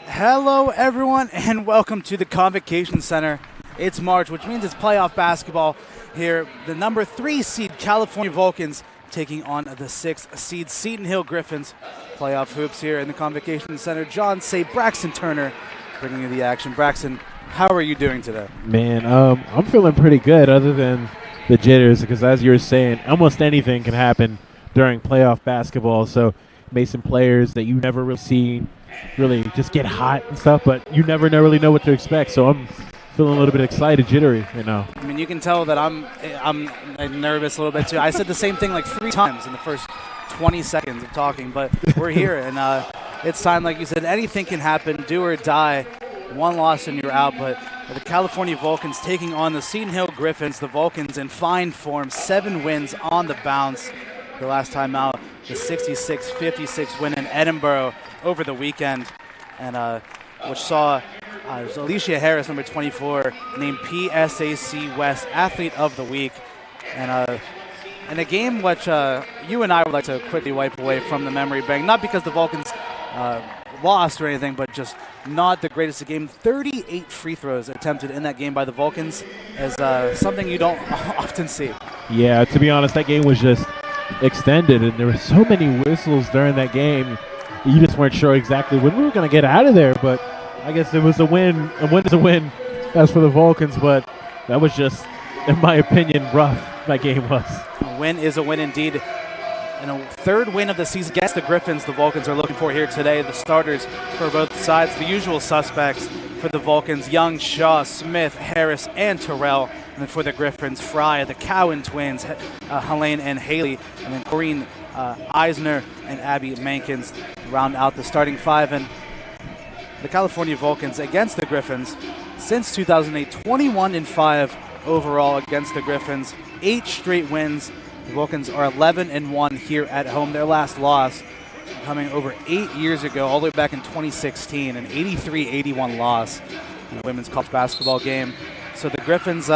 Hello, everyone, and welcome to the Convocation Center. It's March, which means it's playoff basketball here. The number 3 seed California Vulcans taking on the 6th seed Seton Hill Griffins. Playoff hoops here in the Convocation Center. John Say, Braxton Turner bringing you the action. Braxton, how are you doing today? Man, I'm feeling pretty good other than the jitters because, as you were saying, almost anything can happen during playoff basketball. So may some players that you never really seen really just get hot and stuff, but you never really know what to expect. So I'm feeling a little bit excited, jittery, you know. I mean, you can tell that I'm nervous a little bit too. I said the same thing like 3 times in the first 20 seconds of talking, but we're here, and it's time, like you said, anything can happen, do or die. One loss and you're out, but the California Vulcans taking on the Seton Hill Griffins. The Vulcans in fine form, 7 wins on the bounce. The last time out, the 66-56 win in Edinburgh over the weekend, and which saw Alicia Harris, number 24, named PSAC West Athlete of the Week. And in a game which you and I would like to quickly wipe away from the memory bank, not because the Vulcans lost or anything, but just not the greatest of game. 38 free throws attempted in that game by the Vulcans is something you don't often see. Yeah, to be honest, that game was just extended, and there were so many whistles during that game. You just weren't sure exactly when we were going to get out of there, but I guess it was a win. A win is a win as for the Vulcans, but that was just, in my opinion, rough, that game was. A win is a win indeed. And a 3rd win of the season against the Griffins the Vulcans are looking for here today. The starters for both sides, the usual suspects. for the Vulcans, Young, Shaw, Smith, Harris, and Terrell. And then for the Griffins, Fry, the Cowan twins, Helene and Haley, and then Corrine Eisner and Abby Mankins round out the starting five. And the California Vulcans against the Griffins since 2008, 21-5 overall against the Griffins, 8 straight wins. The Vulcans are 11-1 here at home. Their last loss coming over 8 years ago, all the way back in 2016, an 83-81 loss in a women's college basketball game. So the Griffins,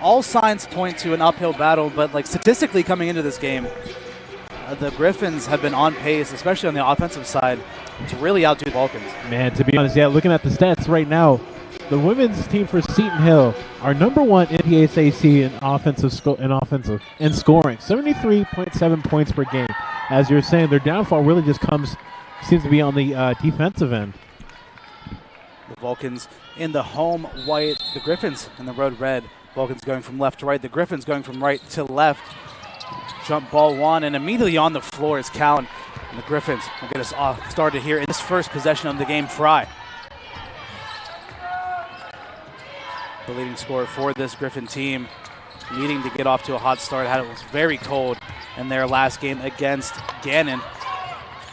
all signs point to an uphill battle, but like statistically coming into this game, the Griffins have been on pace, especially on the offensive side, to really outdo the Vulcans. Man, to be honest, yeah, looking at the stats right now, the women's team for Seton Hill are number 1 in PSAC in offensive and scoring, 73.7 points per game. As you're saying, their downfall really just seems to be on the defensive end. The Vulcans in the home white, the Griffins in the road red. Vulcans going from left to right, the Griffins going from right to left. Jump ball one, and immediately on the floor is Cowan. And the Griffins will get us off started here in this first possession of the game. Fry, the leading scorer for this Griffin team, needing to get off to a hot start. It was very cold in their last game against Gannon.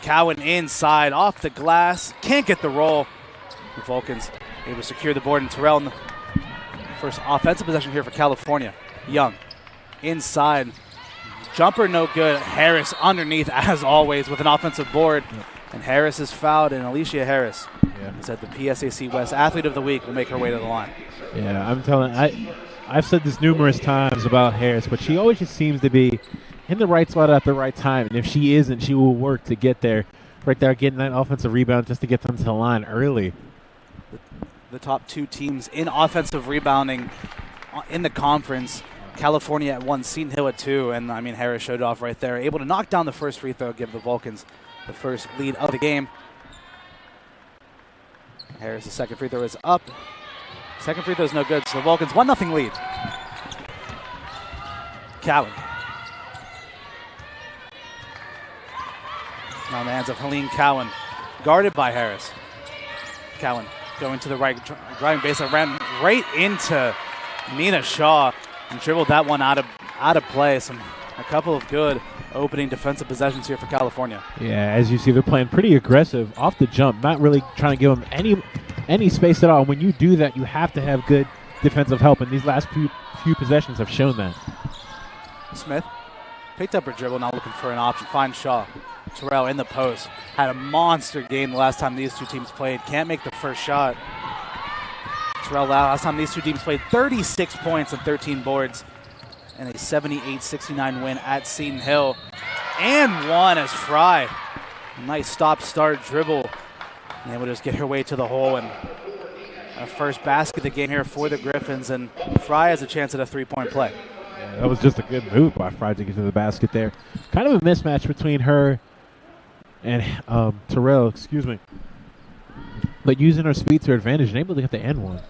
Cowan inside, off the glass, can't get the roll. The Vulcans able to secure the board, and Terrell in the first offensive possession here for California. Young inside, jumper no good. Harris underneath as always with an offensive board. And Harris is fouled, and Alicia Harris is at the PSAC West Athlete of the Week, will make her way to the line. Yeah, I've said this numerous times about Harris, but she always just seems to be in the right spot at the right time. And if she isn't, she will work to get there. Right there, getting that offensive rebound just to get them to the line early. The top 2 teams in offensive rebounding in the conference. California at 1, Seton Hill at 2, and I mean Harris showed off right there. Able to knock down the first free throw, give the Vulcans the first lead of the game. Harris' second free throw is up. Second free throw is no good, so the Vulcans 1-0 lead. Cowan. Now in the hands of Helene Cowan, guarded by Harris. Cowan going to the right, driving baseline, ran right into Nina Shaw and dribbled that one out of play. A couple of good opening defensive possessions here for California. Yeah, as you see, they're playing pretty aggressive off the jump, not really trying to give them any space at all. When you do that, you have to have good defensive help, and these last few possessions have shown that. Smith picked up her dribble, now looking for an option. Finds Shaw. Terrell in the post. Had a monster game the last time these two teams played. Can't make the first shot. Terrell, last time these two teams played, 36 points and 13 boards, and a 78-69 win at Seton Hill. And one as Fry. A nice stop-start dribble. And able to just get her way to the hole. And a first basket of the game here for the Griffins. And Fry has a chance at a three-point play. Yeah, that was just a good move by Fry to get to the basket there. Kind of a mismatch between her and Terrell, excuse me. But using her speed to her advantage and able to get the end one.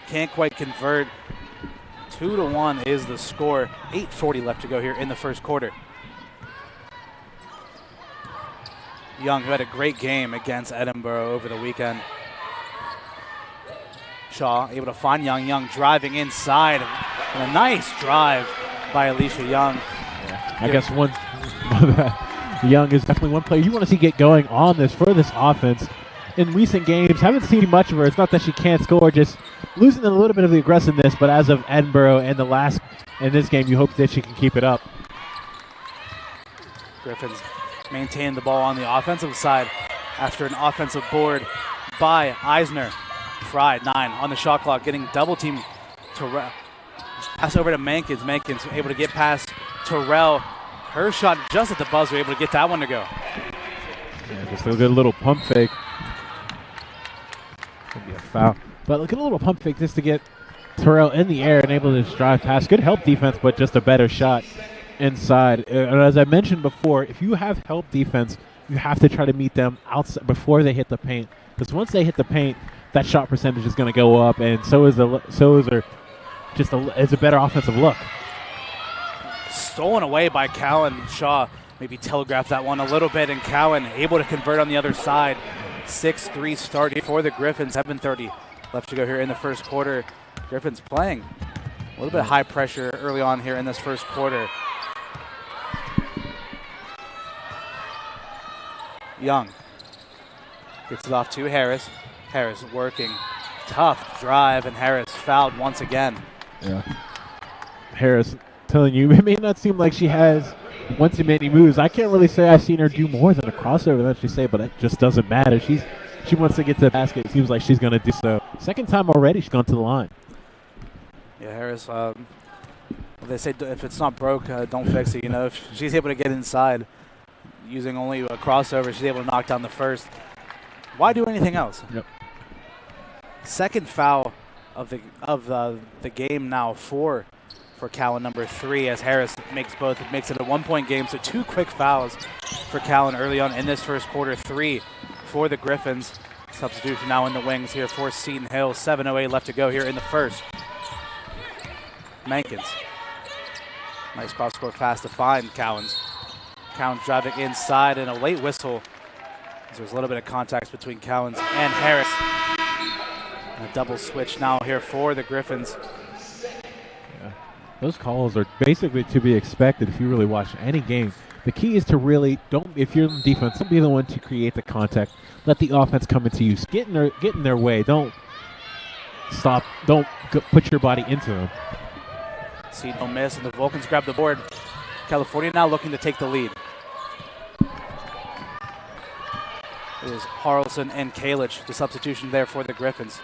Can't quite convert. 2-1 is the score. 8:40 left to go here in the first quarter. Young, who had a great game against Edinburgh over the weekend. Shaw able to find Young. Young driving inside. And a nice drive by Alicia Young. Yeah. I guess Young is definitely one player you want to see get going on this for this offense. In recent games, haven't seen much of her. It's not that she can't score, just losing a little bit of the aggressiveness. But as of Edinburgh and in this game, you hope that she can keep it up. Griffins maintain the ball on the offensive side after an offensive board by Eisner. Fry, 9 on the shot clock, getting double teamed. Pass over to Mankins. Mankins able to get past Terrell. Her shot just at the buzzer, able to get that one to go. Yeah, just a good little pump fake. Could be a foul. But look at a little pump fake just to get Terrell in the air and able to just drive past. Good help defense, but just a better shot inside. And as I mentioned before, if you have help defense, you have to try to meet them outside before they hit the paint. Because once they hit the paint, that shot percentage is going to go up, and it's a better offensive look. Stolen away by Cowan. Shaw maybe telegraphed that one a little bit, and Cowan able to convert on the other side. 6-3 start here for the Griffins. 7:30 left to go here in the first quarter. Griffins playing a little bit high pressure early on here in this first quarter. Young gets it off to Harris. Harris working. Tough drive, and Harris fouled once again. Yeah. Harris, telling you, it may not seem like she has one too many moves. I can't really say I've seen her do more than a crossover, that she say, but it just doesn't matter. She wants to get to the basket. It seems like she's going to do so. Second time already she's gone to the line. Yeah, Harris, they say if it's not broke, don't fix it. You know, if she's able to get inside using only a crossover, she's able to knock down the first. Why do anything else? Yep. Second foul of the game now for Cowan, number 3, as Harris makes both. It makes it a 1-point game, so 2 quick fouls for Cowan early on in this first quarter. 3 for the Griffins. Substitution now in the wings here for Seton Hill. 7:08 left to go here in the first. Mankins. Nice cross-court pass to find Cowan's. Cowan's driving inside, and a late whistle. There's a little bit of contact between Cowan's and Harris. And a double switch now here for the Griffins. Yeah. Those calls are basically to be expected if you really watch any game. The key is to really if you're in defense, don't be the one to create the contact. Let the offense come into you. Get in their way. Don't stop. Don't put your body into them. Seton miss, and the Vulcans grab the board. California now looking to take the lead. It is Harrelson and Kalich, the substitution there for the Griffins.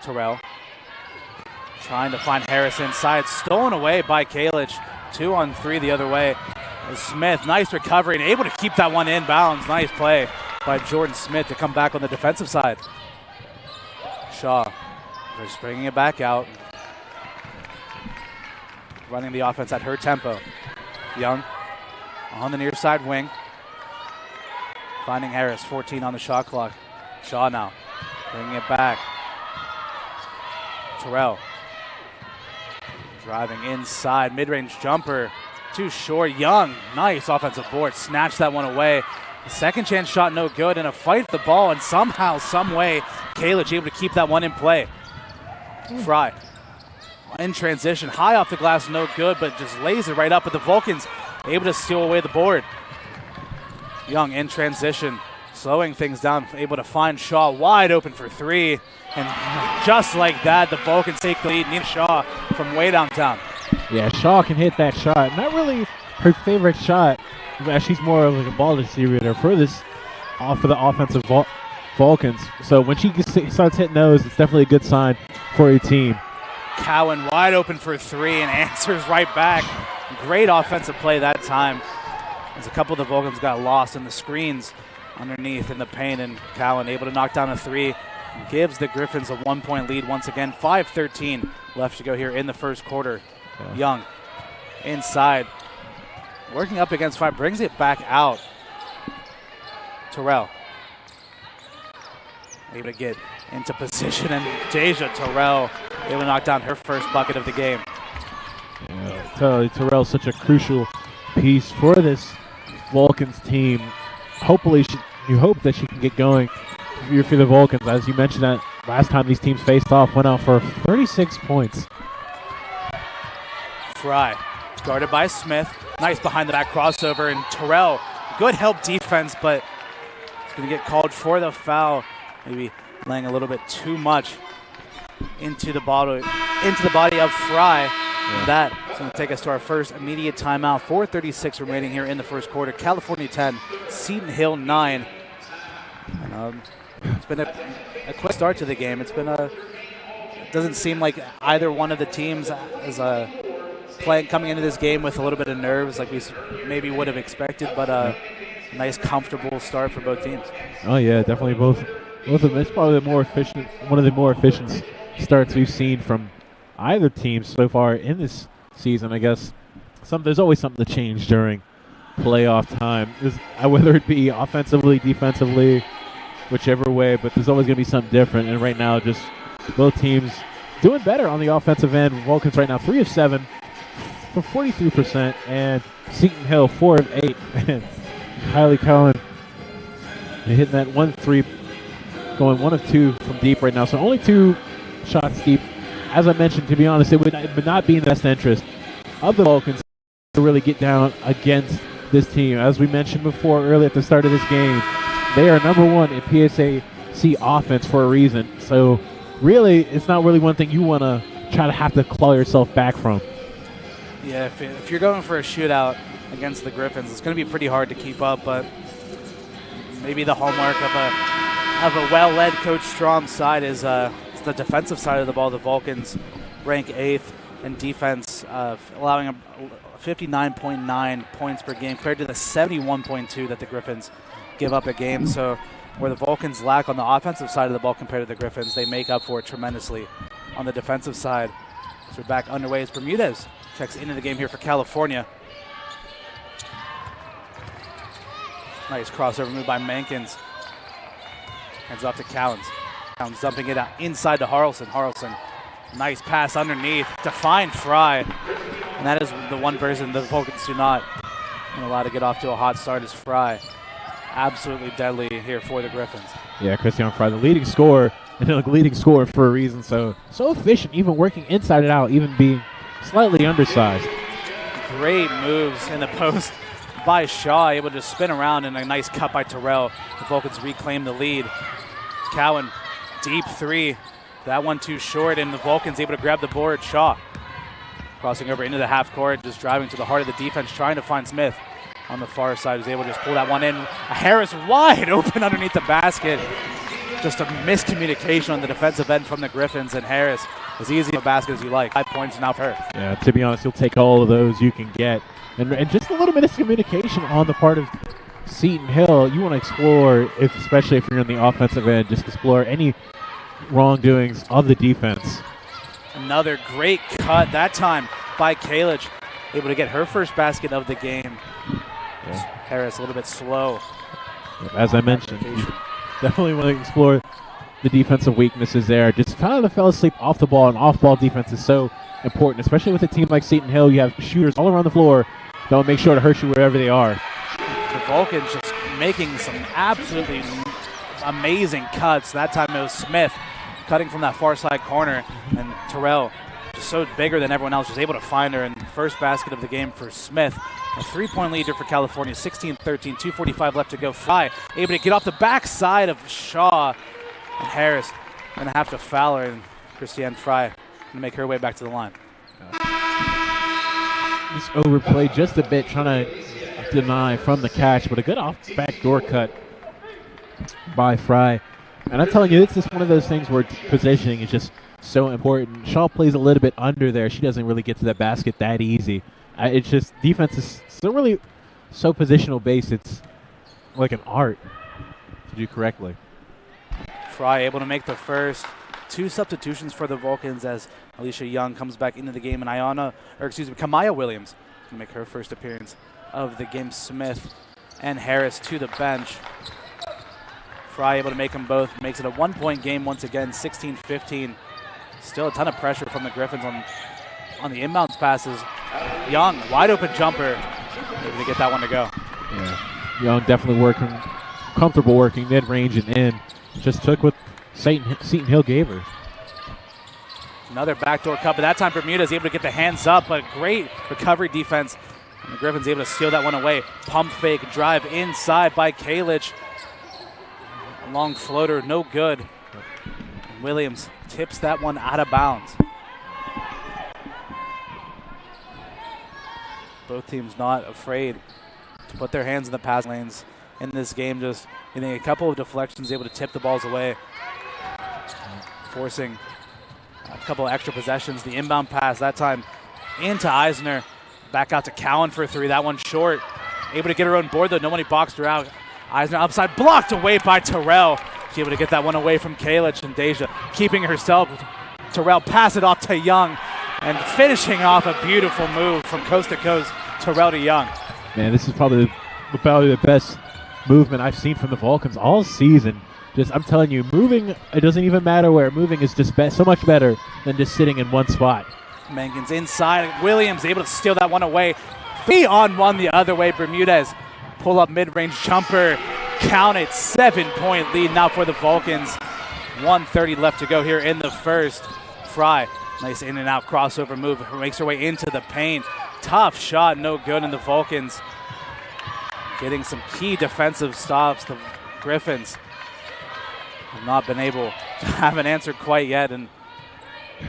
Terrell trying to find Harris inside. Stolen away by Kalich. 2-on-3 the other way. Smith, nice recovery, and able to keep that one in bounds. Nice play by Jordan Smith to come back on the defensive side. Shaw just bringing it back out. Running the offense at her tempo. Young on the near side wing. Finding Harris, 14 on the shot clock. Shaw now bringing it back. Terrell driving inside, mid-range jumper, too short. Young, nice offensive board, snatched that one away. The second chance shot no good, and a fight for the ball, and somehow, some way, Kalich able to keep that one in play. Fry in transition, high off the glass, no good, but just lays it right up. But the Vulcans able to steal away the board. Young in transition, slowing things down, able to find Shaw wide open for 3. And just like that, the Vulcans take the lead. Nina Shaw from way downtown. Yeah, Shaw can hit that shot. Not really her favorite shot. She's more of like a ball distributor for the offensive Vulcans. So when she starts hitting those, it's definitely a good sign for a team. Cowan wide open for 3 and answers right back. Great offensive play that time, as a couple of the Vulcans got lost in the screens underneath in the paint, and Cowan able to knock down a 3. Gives the Griffins a 1-point lead once again. 5:13 left to go here in the first quarter. Yeah. Young inside, working up against 5, brings it back out. Terrell able to get into position, and Deja Terrell able to knock down her first bucket of the game. Yeah, Terrell's such a crucial piece for this Vulcans team. Hopefully, you hope that she can get going for the Vulcans. As you mentioned, that last time these teams faced off, went out for 36 points. Fry, guarded by Smith. Nice behind the back crossover, and Terrell, good help defense, but it's going to get called for the foul. Maybe laying a little bit too much into the body of Fry. Yeah. That is going to take us to our first immediate timeout. 4:36 remaining here in the first quarter. California 10, Seton Hill 9. And, it's been a quick start to the game. It doesn't seem like either one of the teams is coming into this game with a little bit of nerves like we maybe would have expected, but a nice, comfortable start for both teams. Oh yeah, definitely both of them. It's probably one of the more efficient starts we've seen from either team so far in this season. I guess there's always something to change during playoff time, whether it be offensively, defensively, whichever way, but there's always going to be something different. And right now, just both teams doing better on the offensive end. Vulcans right now 3 of 7 for 43%, and Seton Hill 4 of 8. And Kylie Cowan They're hitting that 1-3, going 1 of 2 from deep right now. So only 2 shots deep. As I mentioned, to be honest, it would not be in the best interest of the Vulcans to really get down against this team. As we mentioned before earlier at the start of this game, they are number 1 in PSAC offense for a reason. So really, it's not really one thing you want to try to have to claw yourself back from. Yeah, if you're going for a shootout against the Griffins, it's going to be pretty hard to keep up, but maybe the hallmark of a well-led Coach Strom side is the defensive side of the ball. The Vulcans rank 8th in defense, allowing 59.9 points per game compared to the 71.2 that the Griffins give up a game. So where the Vulcans lack on the offensive side of the ball compared to the Griffins, they make up for it tremendously on the defensive side. So we're back underway as Bermudez checks into the game here for California. Nice crossover move by Mankins. Hands off to Cowens. Cowens dumping it out inside to Harrelson. Harrelson, nice pass underneath to find Fry. And that is the one person the Vulcans do not allow to get off to a hot start is Fry. Absolutely deadly here for the Griffins. Yeah, Christian Fry, the leading scorer, and the leading scorer for a reason. So efficient, even working inside and out, even being slightly undersized. Great moves in the post by Shaw, able to spin around, and a nice cut by Terrell. The Vulcans reclaim the lead. Cowan, deep 3. That one too short, and the Vulcans able to grab the board. Shaw crossing over into the half court, just driving to the heart of the defense, trying to find Smith on the far side. Was able to just pull that one in. Harris wide open underneath the basket. Just a miscommunication on the defensive end from the Griffins, and Harris as easy a basket as you like. 5 points now for her. Yeah, to be honest, you'll take all of those you can get. And just a little bit of miscommunication on the part of Seton Hill. You want to explore, especially if you're on the offensive end, just explore any wrongdoings of the defense. Another great cut, that time by Kalic. Able to get her first basket of the game. Yeah. Harris a little bit slow. As I mentioned, you definitely want to explore the defensive weaknesses there. Just kind of the fell asleep off the ball, and off-ball defense is so important, especially with a team like Seton Hill. You have shooters all around the floor that will make sure to hurt you wherever they are. The Vulcans just making some absolutely amazing cuts. That time it was Smith cutting from that far side corner, and Terrell just so bigger than everyone else, just able to find her. And first basket of the game for Smith. A 3-point leader for California, 16-13, 2:45 left to go. Fry able to get off the backside of Shaw, and Harris going to have to foul her, and Christiane Fry going to make her way back to the line. Just overplayed just a bit, trying to deny from the catch, but a good off backdoor cut by Fry. And I'm telling you, it's just one of those things where positioning is just so important. Shaw plays a little bit under there. She doesn't really get to that basket that easy. It's just defense is still really so positional based. It's like an art to do correctly. Fry able to make the first. 2 substitutions for the Vulcans as Alicia Young comes back into the game, and Kamaya Williams can make her first appearance of the game. Smith and Harris to the bench. Fry able to make them both. Makes it a 1-point game once again, 16-15. Still a ton of pressure from the Griffins on the inbounds passes. Young, wide open jumper. Able to get that one to go. Yeah, Young definitely comfortable working mid-range and in. Just took what Seton Hill gave her. Another backdoor cut, but that time Bermuda is able to get the hands up, but great recovery defense. And the Griffins able to steal that one away. Pump fake, drive inside by Kalic. A long floater, no good. And Williams tips that one out of bounds. Both teams not afraid to put their hands in the pass lanes in this game. Just getting a couple of deflections, able to tip the balls away, forcing a couple of extra possessions. The inbound pass, that time into Eisner. Back out to Cowan for 3. That one short. Able to get her own board, though. Nobody boxed her out. Eisner upside, blocked away by Terrell. She's able to get that one away from Kalic, and Deja keeping herself. Terrell pass it off to Young, and finishing off a beautiful move from coast to coast. Terrell to Young. Man, this is probably the best movement I've seen from the Vulcans all season. Just, I'm telling you, moving, it doesn't even matter where. Moving is just so much better than just sitting in one spot. Mankins inside. Williams able to steal that one away. 3-on-1 the other way. Bermudez pull up mid-range jumper. Count it, 7-point lead now for the Vulcans. 1:30 left to go here in the first. Fry, nice in and out crossover move, makes her way into the paint. Tough shot, no good, and the Vulcans getting some key defensive stops. The Griffins have not been able to have an answer quite yet, and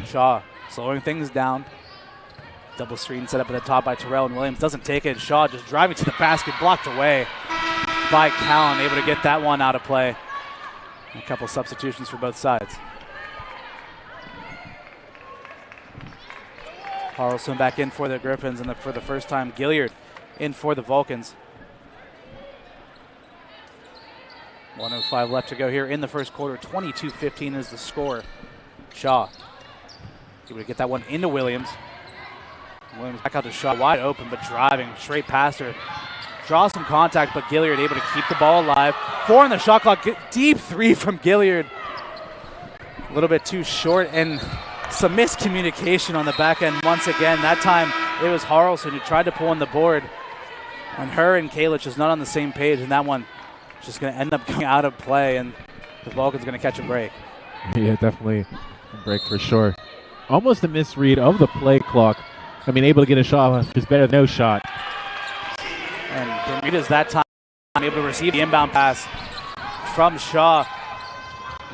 Shaw slowing things down. Double screen set up at the top by Terrell, and Williams doesn't take it. Shaw just driving to the basket, blocked away by Callan, able to get that one out of play. A couple substitutions for both sides. Harrelson back in for the Griffins, and for the first time, Gilliard in for the Vulcans. 1:05 left to go here in the first quarter. 22-15 is the score. Shaw able to get that one into Williams. Williams back out to Shaw, wide open, but driving straight past her. Draw some contact, but Gilliard able to keep the ball alive. 4 on the shot clock. Deep three from Gilliard. A little bit too short, and some miscommunication on the back end once again. That time it was Harrelson who tried to pull on the board, and her and Kalic is not on the same page, and that one just going to end up going out of play, and the Vulcans going to catch a break. Yeah, definitely a break for sure. Almost a misread of the play clock. I mean, able to get a shot is better than no shot. And Bermuda's that time able to receive the inbound pass from Shaw.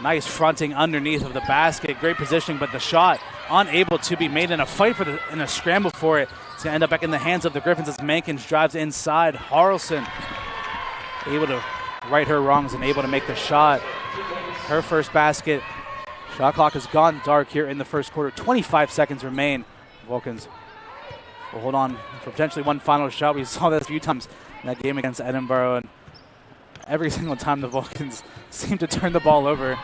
Nice fronting underneath of the basket. Great positioning, but the shot unable to be made in a fight in a scramble for it. It's going to end up back in the hands of the Griffins as Mankins drives inside. Harrelson able to right her wrongs and able to make the shot. Her first basket. Shot clock has gone dark here in the first quarter. 25 seconds remain. Vulcans will hold on for potentially one final shot. We saw this a few times in that game against Edinburgh, and every single time the Vulcans seem to turn the ball over.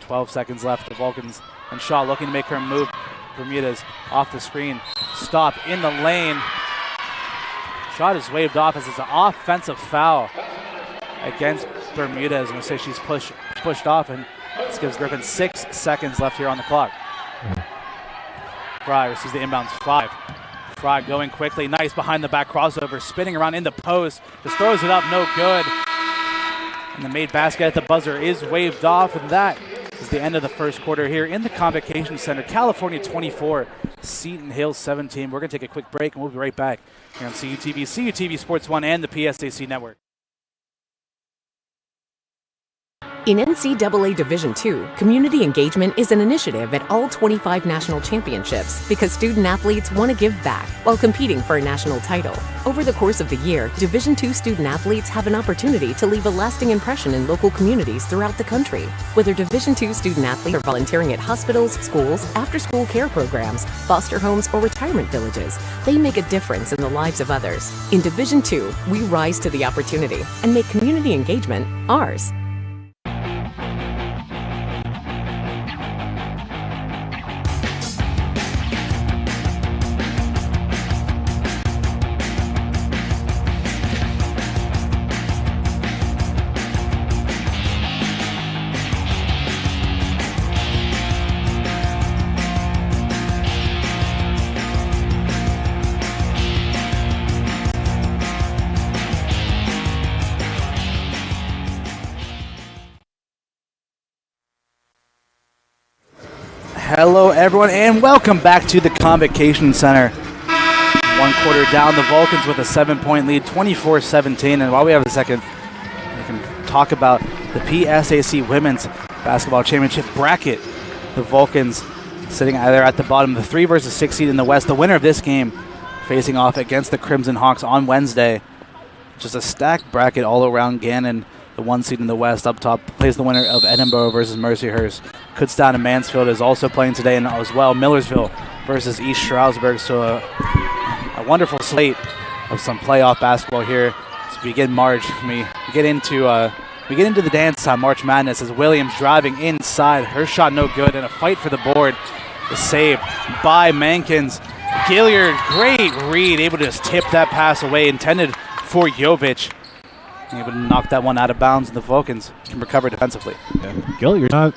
12 seconds left. The Vulcans and Shaw looking to make her move. Bermuda's off the screen. Stop in the lane. Shot is waved off as it's an offensive foul against Bermuda. I was going to say she's pushed off, and this gives Griffin 6 seconds left here on the clock. Fry receives the inbounds 5. Fry going quickly. Nice behind the back crossover. Spinning around in the post. Just throws it up. No good. And the made basket at the buzzer is waved off. And that is the end of the first quarter here in the Convocation Center. California 24, Seton Hill 17. We're going to take a quick break, and we'll be right back here on CUTV, CUTV Sports 1, and the PSAC Network. In NCAA Division II, community engagement is an initiative at all 25 national championships because student-athletes want to give back while competing for a national title. Over the course of the year, Division II student-athletes have an opportunity to leave a lasting impression in local communities throughout the country. Whether Division II student-athletes are volunteering at hospitals, schools, after-school care programs, foster homes, or retirement villages, they make a difference in the lives of others. In Division II, we rise to the opportunity and make community engagement ours. Hello, everyone, and welcome back to the Convocation Center. 1 quarter down, the Vulcans with a 7-point lead, 24-17. And while we have a second, we can talk about the PSAC Women's Basketball Championship bracket. The Vulcans sitting either at the bottom, the 3 versus 6 seed in the West. The winner of this game facing off against the Crimson Hawks on Wednesday. Just a stacked bracket all around. Gannon, the 1 seed in the West, up top, plays the winner of Edinburgh versus Mercyhurst. Kutztown and Mansfield is also playing today, and as well Millersville versus East Stroudsburg. So a wonderful slate of some playoff basketball here as we begin March. We get into the dance time, March Madness, as Williams driving inside. Her shot no good, and a fight for the board. The save by Mankins. Gilliard, great read, able to just tip that pass away, intended for Jovic. Able to knock that one out of bounds, and the Vulcans can recover defensively. Yeah. Gilliard not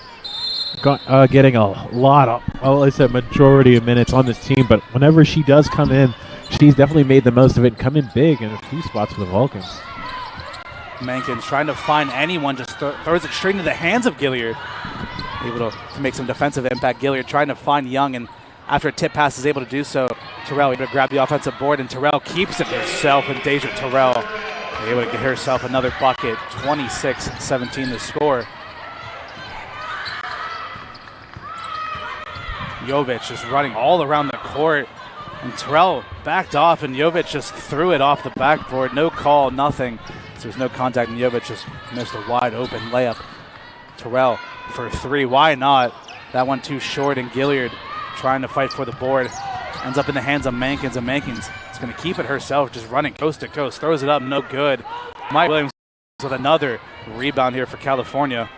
getting a lot of, well, I said majority of minutes on this team, but whenever she does come in, she's definitely made the most of it and come in big in a few spots for the Vulcans. Mankins trying to find anyone, just throws it straight into the hands of Gilliard. Able to make some defensive impact. Gilliard trying to find Young, and after a tip pass is able to do so. Terrell able to grab the offensive board, and Terrell keeps it herself, and Deja Terrell able to get herself another bucket. 26-17 the score. Jovic just running all around the court, and Terrell backed off, and Jovic just threw it off the backboard. No call, nothing. So there's no contact, and Jovic just missed a wide open layup. Terrell for three, why not? That one too short, and Gilliard trying to fight for the board. Ends up in the hands of Mankins, and Mankins is going to keep it herself, just running coast to coast. Throws it up, no good. Mike Williams with another rebound here for California.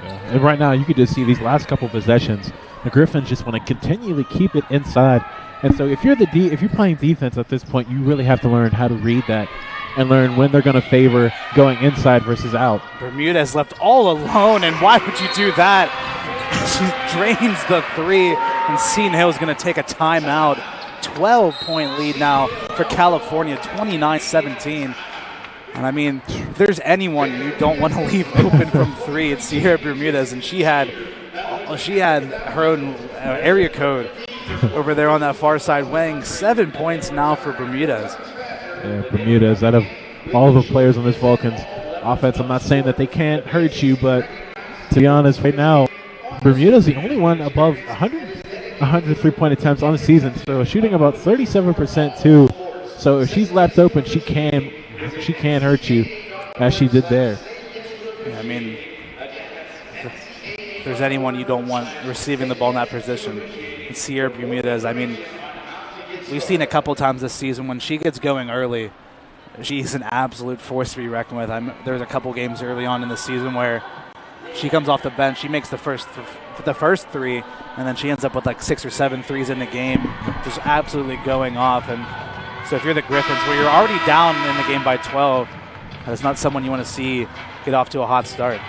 Yeah. And right now, you can just see these last couple possessions, the Griffins just want to continually keep it inside. And so if you're if you're playing defense at this point, you really have to learn how to read that and learn when they're going to favor going inside versus out. Bermudez left all alone, and why would you do that? She drains the three, and Seton Hill is going to take a timeout. 12-point lead now for California, 29-17. And I mean, if there's anyone you don't want to leave open from three, it's Sierra Bermudez, and she had her own area code over there on that far side, weighing 7 points now for Bermudez. Yeah, Bermudez, out of all the players on this Vulcans offense, I'm not saying that they can't hurt you, but to be honest, right now, Bermudez the only one above 100 three-point attempts on the season, so shooting about 37% too. So if she's left open, she can hurt you, as she did there. Yeah, I mean, if there's anyone you don't want receiving the ball in that position, it's Sierra Bermudez. I mean, we've seen a couple times this season when she gets going early, she's an absolute force to be reckoned with. There's a couple games early on in the season where she comes off the bench, she makes the first three, and then she ends up with like 6 or 7 threes in the game, just absolutely going off. And so if you're the Griffins, where you're already down in the game by 12, that's not someone you want to see get off to a hot start.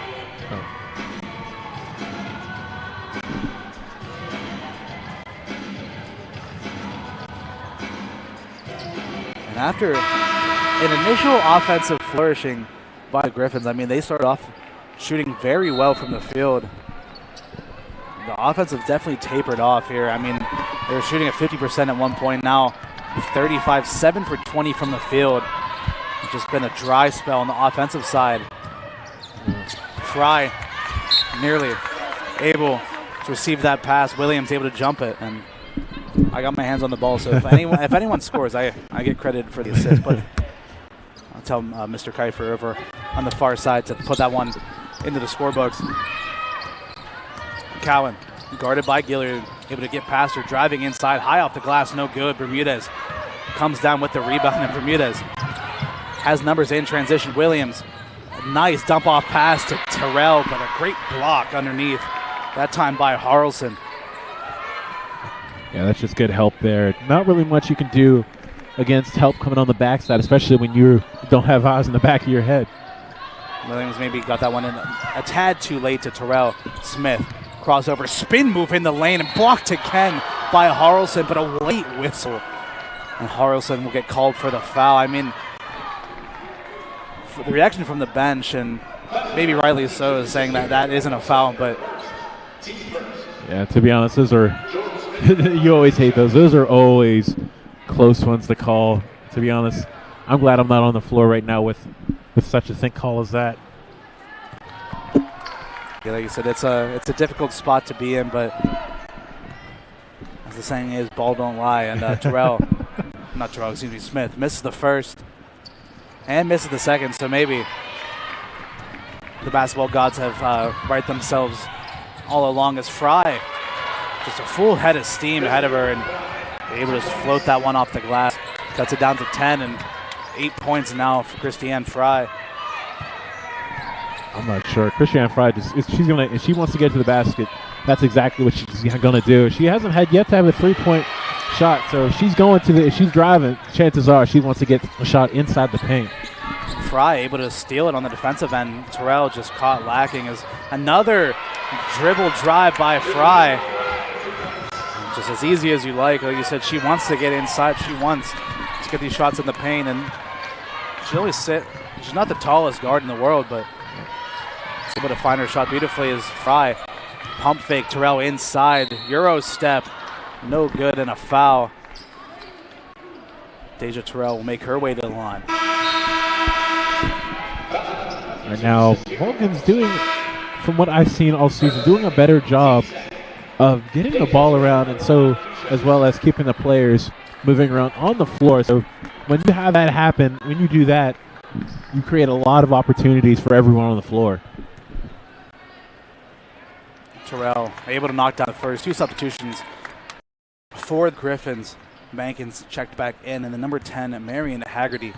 And after an initial offensive flourishing by the Griffins, I mean, they started off shooting very well from the field. The offense has definitely tapered off here. I mean, they were shooting at 50% at one point. Now 35, 7 for 20 from the field. It's just been a dry spell on the offensive side. Fry nearly able to receive that pass. Williams able to jump it, and I got my hands on the ball. So if anyone scores, I get credited for the assist. But I'll tell Mr. Kiefer over on the far side to put that one into the scorebooks. Cowan guarded by Gilliard, able to get past her, driving inside, high off the glass, no good. Bermudez comes down with the rebound, and Bermudez has numbers in transition. Williams, a nice dump off pass to Terrell, but a great block underneath, that time by Harrelson. Yeah, that's just good help there. Not really much you can do against help coming on the backside, especially when you don't have eyes in the back of your head. Williams maybe got that one in a tad too late to Terrell. Smith, crossover, spin move in the lane, and blocked again by Harrelson, but a late whistle. And Harrelson will get called for the foul. I mean, for the reaction from the bench, and maybe rightly so, is saying that isn't a foul, but... Yeah, to be honest, those are... you always hate those. Those are always close ones to call, to be honest. I'm glad I'm not on the floor right now with such a thing call as that. Yeah, like you said, it's a difficult spot to be in, but as the saying is, ball don't lie. And Smith misses the first and misses the second, so maybe the basketball gods have right themselves all along, as Fry, just a full head of steam ahead of her, and able to float that one off the glass. Cuts it down to 10, and 8 points now for Christiane Fry. I'm not sure. Christiane Fry, if she wants to get to the basket, that's exactly what she's going to do. She hasn't had yet to have a 3-point shot, so if she's driving, chances are she wants to get a shot inside the paint. Fry able to steal it on the defensive end. Terrell just caught lacking, as another dribble drive by Fry. Just as easy as you like you said, she wants to get inside. She wants to get these shots in the paint, and She's not the tallest guard in the world, but she's able to find her shot beautifully as Fry. Pump fake, Terrell inside. Euro step, no good, and a foul. Deja Terrell will make her way to the line. Right now, Vulcan's doing, from what I've seen all season, doing a better job of getting the ball around, and so as well as keeping the players moving around on the floor. So when you have that happen, when you do that, you create a lot of opportunities for everyone on the floor. Terrell able to knock down the first 2 substitutions for the Griffins. Mankins checked back in, and the number 10, Marion Haggerty,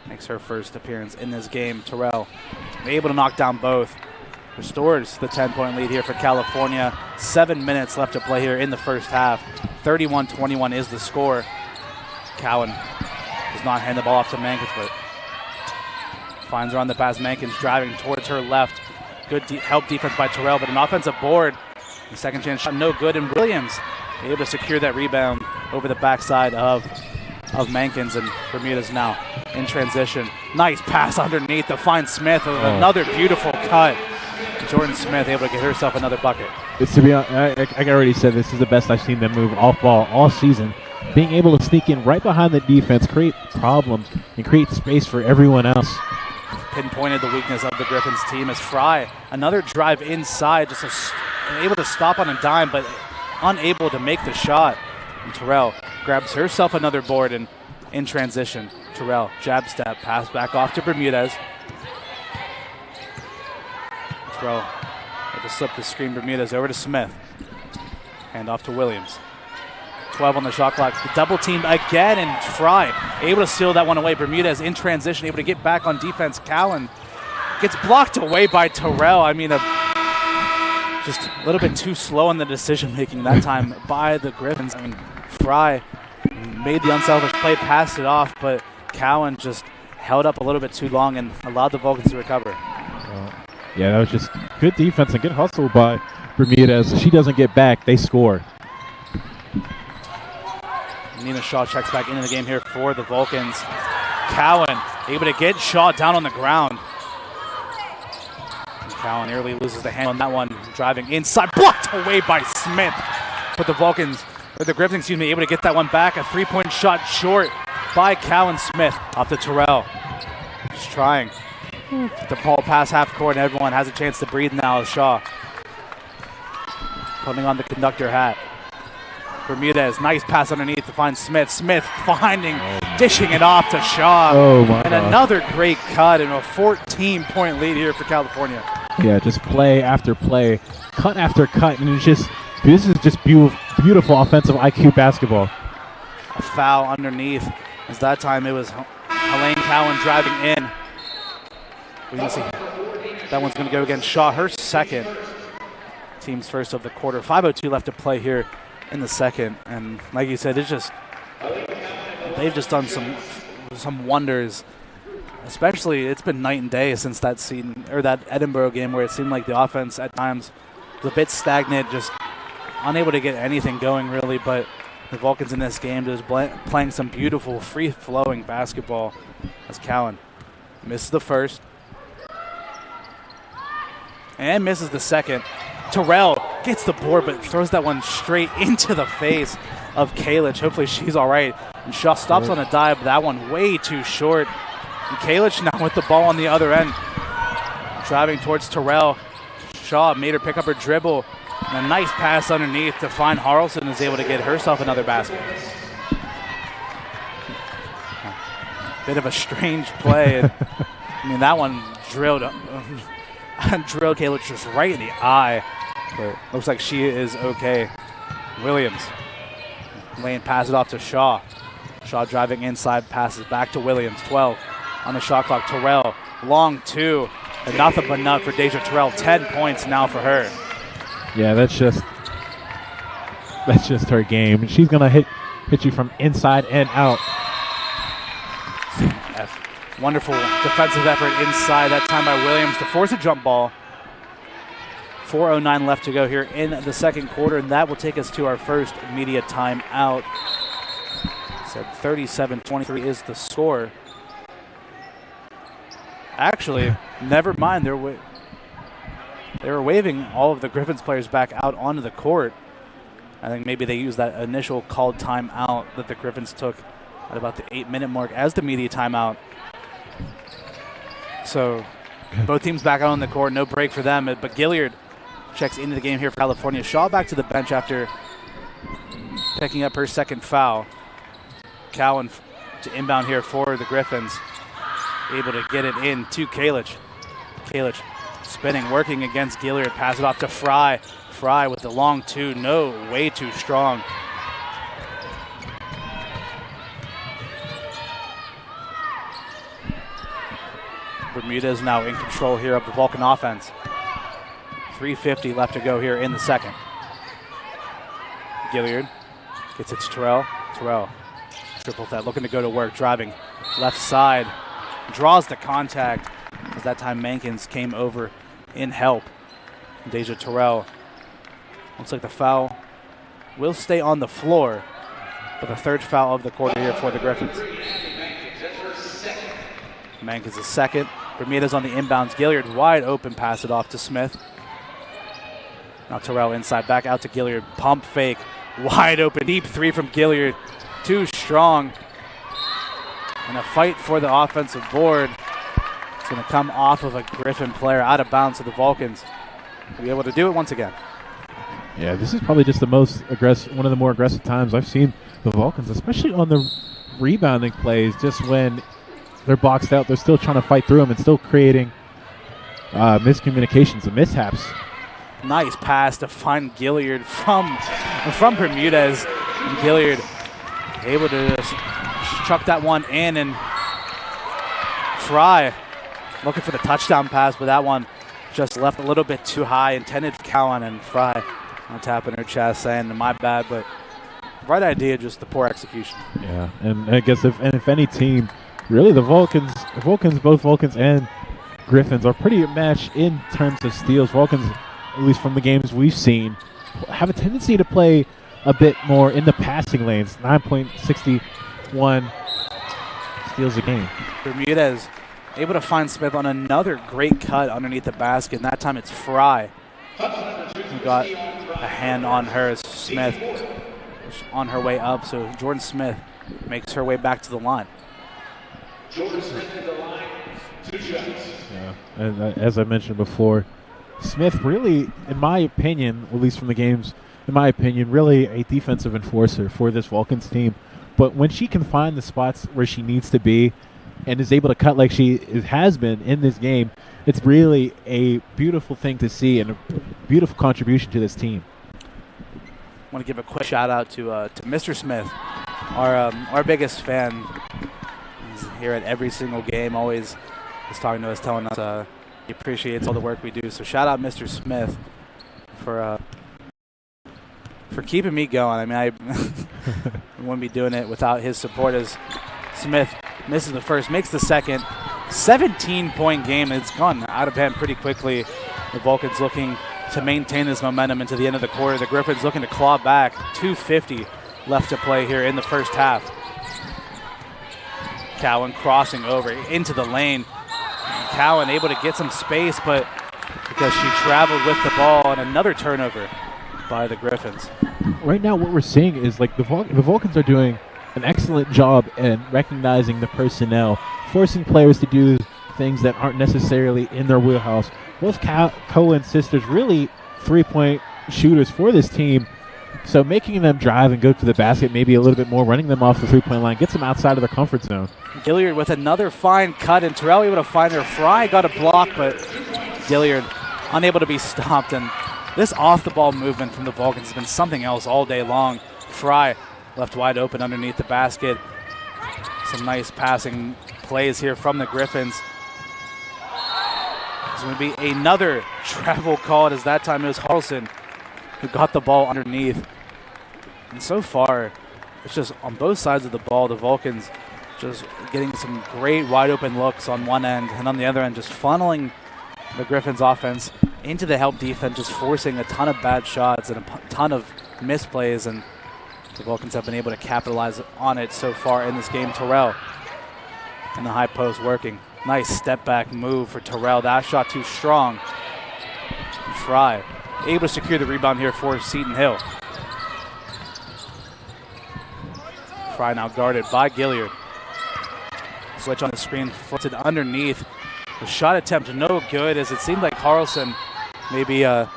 makes her first appearance in this game. Terrell able to knock down both. Restores the 10-point lead here for California. 7 minutes left to play here in the first half. 31-21 is the score. Cowan does not hand the ball off to Mankins, but finds her on the pass. Mankins driving towards her left. Good help defense by Terrell, but an offensive board. The second chance shot no good, and Williams able to secure that rebound over the backside of Mankins, and Bermuda's now in transition. Nice pass underneath to find Smith. Another beautiful cut. Jordan Smith able to get herself another bucket. To be honest, I already said this is the best I've seen them move off ball all season. Being able to sneak in right behind the defense, create problems, and create space for everyone else. Pinpointed the weakness of the Griffins team as Fry, another drive inside, just able to stop on a dime, but unable to make the shot. And Terrell grabs herself another board and in transition. Terrell, jab step, pass back off to Bermudez. Terrell able to slip the screen. Bermudez over to Smith. Hand off to Williams. 12 on the shot clock. The double team again, and Fry able to steal that one away. Bermudez in transition, able to get back on defense. Cowan gets blocked away by Terrell. I mean, just a little bit too slow in the decision making that time by the Griffins. I mean, Fry made the unselfish play, passed it off, but Cowan just held up a little bit too long and allowed the Vulcans to recover. Yeah, that was just good defense and good hustle by Bermudez. She doesn't get back, they score. Nina Shaw checks back into the game here for the Vulcans. Cowan able to get Shaw down on the ground. And Cowan nearly loses the hand on that one. Driving inside, blocked away by Smith. But the Griffins, able to get that one back. A 3-point shot short by Cowan. Smith off to Terrell. Just trying. The ball pass half court, and everyone has a chance to breathe now as Shaw putting on the conductor hat. Bermudez, nice pass underneath to find Smith. Smith dishing it off to Shaw. And another great cut and a 14-point lead here for California. Yeah, just play after play, cut after cut, and this is just beautiful offensive IQ basketball. A foul underneath, as that time it was Helene Cowan driving in. We can see that one's going to go against Shaw, her second. Team's first of the quarter. 5:02 left to play here in the second, and like you said, they've just done some wonders. Especially, it's been night and day since that Edinburgh game where it seemed like the offense at times was a bit stagnant, just unable to get anything going really. But the Vulcans in this game just playing some beautiful free-flowing basketball as Cowan misses the first and misses the second. Terrell gets the board, but throws that one straight into the face of Kalich. Hopefully she's all right. And Shaw stops on a dive, but that one way too short. And Kalich now with the ball on the other end. Driving towards Terrell. Shaw made her pick up her dribble. And a nice pass underneath to find Harrelson, is able to get herself another basket. Bit of a strange play. I mean, that one drilled Kalich just right in the eye. But looks like she is okay. Williams. Lane passes it off to Shaw. Shaw driving inside, passes back to Williams. 12 on the shot clock. Terrell, long two. And nothing but nut for Deja Terrell. 10 points now for her. Yeah, that's just her game. She's gonna hit you from inside and out. Wonderful defensive effort inside, that time by Williams to force a jump ball. 4:09 left to go here in the second quarter, and that will take us to our first media timeout. So 37-23 is the score. Actually, never mind. They were waving all of the Griffins players back out onto the court. I think maybe they used that initial called timeout that the Griffins took at about the 8-minute mark as the media timeout. So both teams back out on the court, no break for them. But Gilliard checks into the game here for California. Shaw back to the bench after picking up her second foul. Cowan to inbound here for the Griffins. Able to get it in to Kalic. Kalic spinning, working against Gilliard. Pass it off to Fry. Fry with the long two. No, way too strong. Bermudez now in control here of the Vulcan offense. 3:50 left to go here in the second. Gilliard gets it to Terrell. Terrell, triple threat, looking to go to work, driving left side. Draws the contact as that time Mankins came over in help. Deja Terrell. Looks like the foul will stay on the floor, but the third foul of the quarter here for the Griffins. Mankins is second. Bermudez on the inbounds. Gilliard wide open, pass it off to Smith. Now Terrell inside, back out to Gilliard. Pump fake, wide open, deep three from Gilliard. Too strong. And a fight for the offensive board. It's going to come off of a Griffin player out of bounds, so the Vulcans will be able to do it once again. Yeah, this is probably just the most aggressive, one of the more aggressive times I've seen the Vulcans, especially on the rebounding plays. Just when they're boxed out, they're still trying to fight through them and still creating miscommunications and mishaps. Nice pass to find Gilliard from Bermudez. And Gilliard able to just chuck that one in, and Fry looking for the touchdown pass, but that one just left a little bit too high, intended for Cowan, and Fry on tapping her chest saying, my bad, but right idea, just the poor execution. Yeah, and I guess if any team, really the Vulcans, both Vulcans and Griffins are pretty matched in terms of steals. Vulcans, at least from the games we've seen, have a tendency to play a bit more in the passing lanes. 9.61 steals a game. Bermudez able to find Smith on another great cut underneath the basket, and that time it's Fry who got a hand on her as Smith was on her way up. So Jordan Smith makes her way back to the line. Jordan Smith at the line, 2 shots. Yeah, and as I mentioned before, Smith really, in my opinion, at least from the games, in my opinion, really a defensive enforcer for this Vulcans team. But when she can find the spots where she needs to be and is able to cut like she has been in this game, it's really a beautiful thing to see and a beautiful contribution to this team. I want to give a quick shout out to Mr. Smith, our biggest fan. He's here at every single game, always is talking to us, telling us he appreciates all the work we do. So shout out Mr. Smith for keeping me going. I mean, I wouldn't be doing it without his support, as Smith misses the first, makes the second. 17-point game. It's gone out of hand pretty quickly. The Vulcans looking to maintain this momentum into the end of the quarter. The Griffins looking to claw back. 2:50 left to play here in the first half. Cowan crossing over into the lane. Cowan able to get some space, but because she traveled with the ball, and another turnover by the Griffins. Right now what we're seeing is like the Vulcans are doing an excellent job in recognizing the personnel, forcing players to do things that aren't necessarily in their wheelhouse. Both Cohen sisters really three-point shooters for this team, so making them drive and go to the basket maybe a little bit more, running them off the three-point line, gets them outside of their comfort zone. Gilliard with another fine cut, and Terrell able to find her. Fry got a block, but Gilliard unable to be stopped, and this off-the-ball movement from the Vulcans has been something else all day long. Fry left wide open underneath the basket. Some nice passing plays here from the Griffins. There's going to be another travel called, as that time it was Harrelson who got the ball underneath. And so far, it's just on both sides of the ball, the Vulcans just getting some great wide open looks on one end, and on the other end just funneling the Griffins offense into the help defense, just forcing a ton of bad shots and a ton of misplays, and the Vulcans have been able to capitalize on it so far in this game. Terrell in the high post working. Nice step back move for Terrell. That shot too strong. Fry able to secure the rebound here for Seton Hill. Fry now guarded by Gilliard. Switch on the screen, footed underneath. The shot attempt no good, as it seemed like Carlson maybe didn't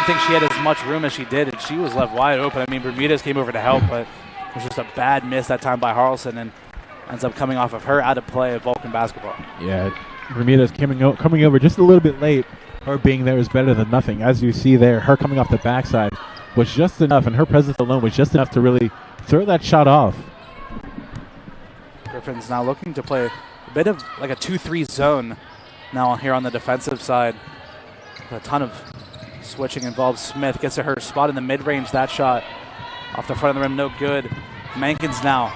think she had as much room as she did, and she was left wide open. I mean, Bermudez came over to help, but it was just a bad miss that time by Harlson, and ends up coming off of her out of play of Vulcan basketball. Yeah, Bermudez coming over just a little bit late. Her being there is better than nothing. As you see there, her coming off the backside was just enough, and her presence alone was just enough to really throw that shot off. Griffin's now looking to play a bit of like a 2-3 zone now here on the defensive side. A ton of switching involved. Smith gets to her spot in the mid-range. That shot off the front of the rim, no good. Mankins now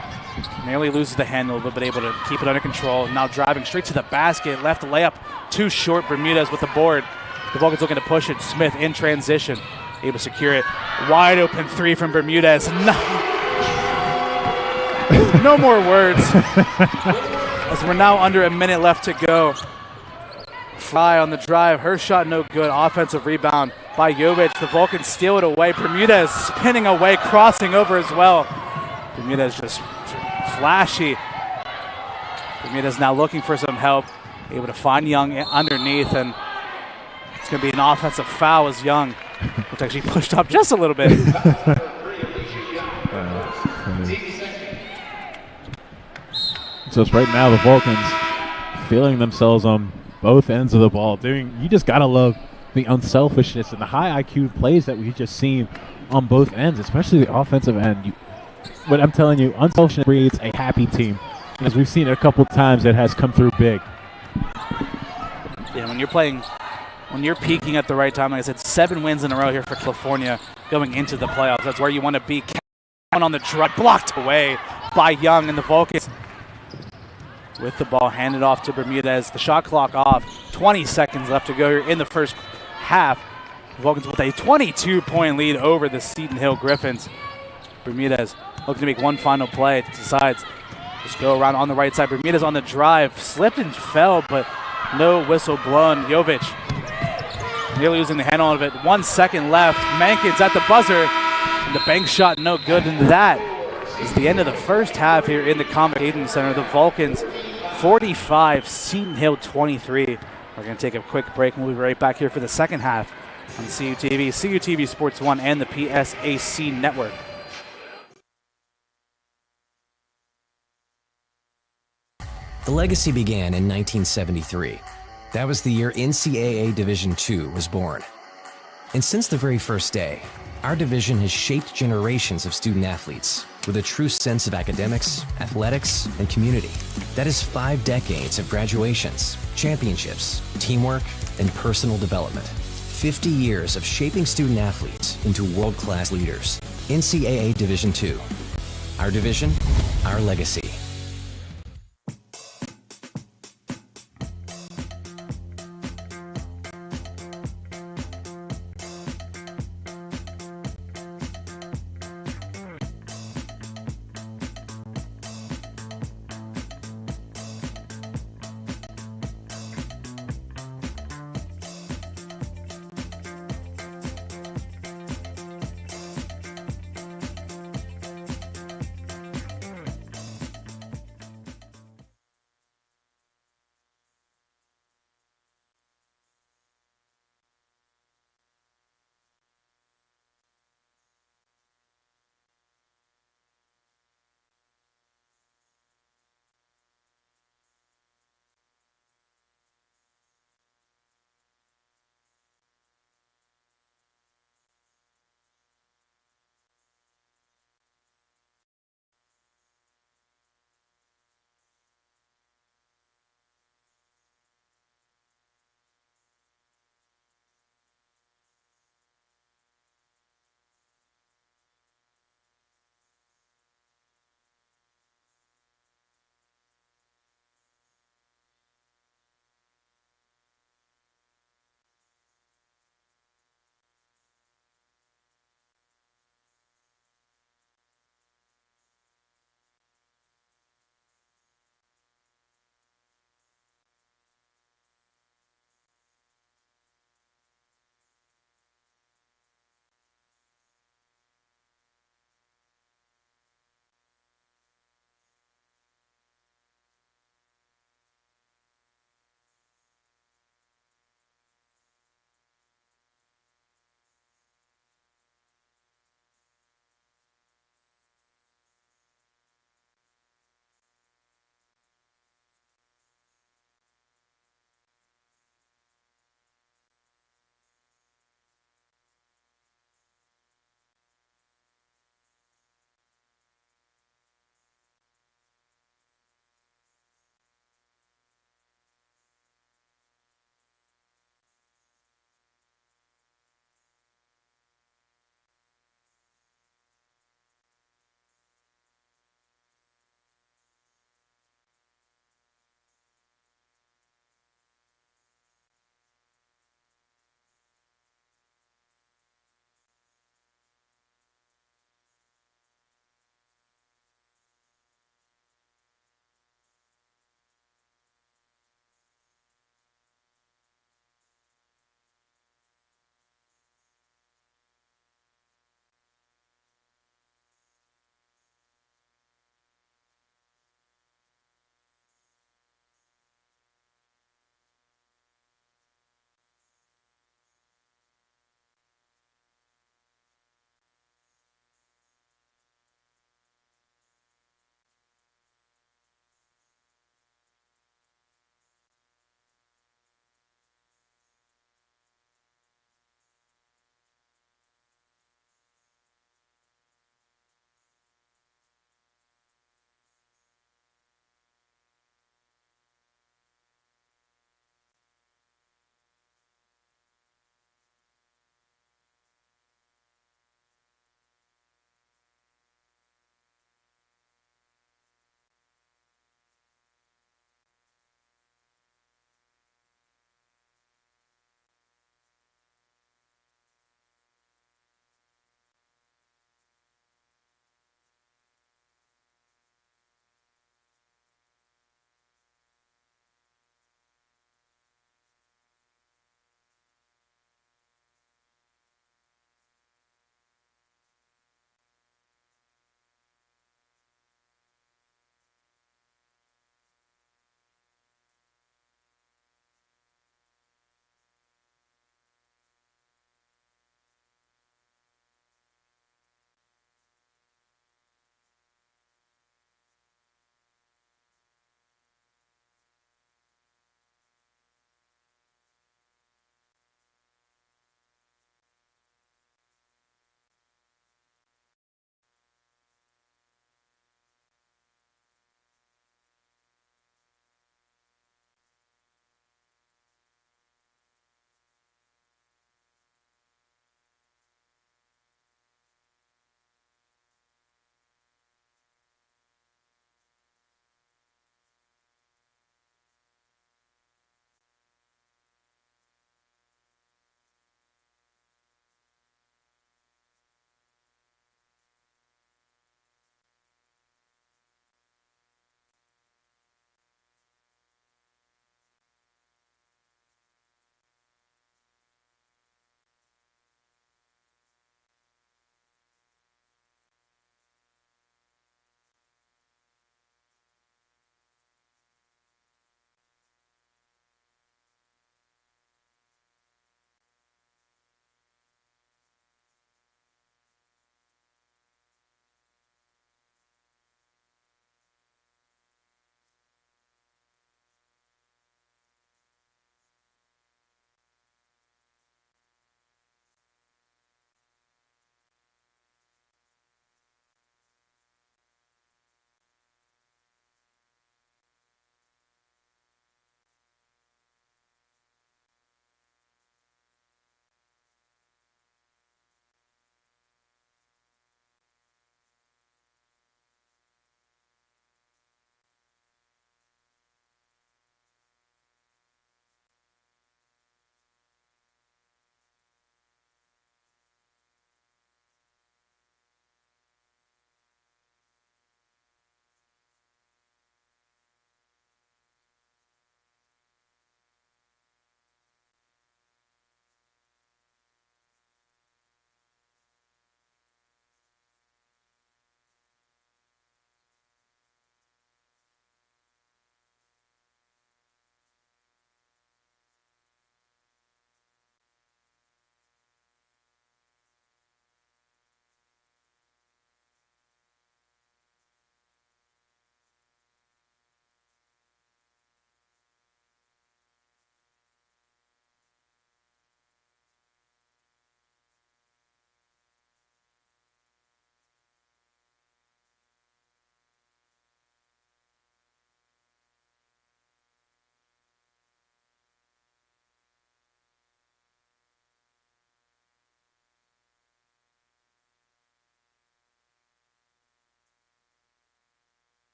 nearly loses the handle, but able to keep it under control. Now driving straight to the basket. Left layup too short. Bermudez with the board. The Vulcans looking to push it. Smith in transition, able to secure it. Wide open three from Bermudez. No more words. As we're now under a minute left to go. Fry on the drive. Her shot no good. Offensive rebound by Jovic. The Vulcans steal it away. Bermudez spinning away, crossing over as well. Bermudez just flashy. Bermudez now looking for some help. Able to find Young underneath, and it's going to be an offensive foul as Young, which actually pushed up just a little bit. So it's right now the Vulcans feeling themselves on both ends of the ball. You just got to love the unselfishness and the high IQ plays that we've just seen on both ends, especially the offensive end. But I'm telling you, unselfishness breeds a happy team. And as we've seen it a couple times, it has come through big. Yeah, when you're peaking at the right time, like I said, 7 wins in a row here for California going into the playoffs. That's where you want to be. On the drive, blocked away by Young, and the Vulcans with the ball handed off to Bermudez. The shot clock off. 20 seconds left to go here in the first half. The Vulcans with a 22-point lead over the Seton Hill Griffins. Bermudez looking to make one final play. Decides just go around on the right side. Bermudez on the drive. Slipped and fell, but no whistle blown. Jovic nearly losing the handle of it. 1 second left. Mankins at the buzzer. And the bank shot no good. And that is the end of the first half here in the Convocation Center. The Vulcans 45, Seton Hill 23. We're going to take a quick break, and we'll be right back here for the second half on CUTV, CUTV Sports 1, and the PSAC Network. The legacy began in 1973. That was the year NCAA Division II was born. And since the very first day, our division has shaped generations of student athletes with a true sense of academics, athletics, and community. That is 5 decades of graduations, championships, teamwork, and personal development. 50 years of shaping student athletes into world-class leaders. NCAA Division II. Our division, our legacy.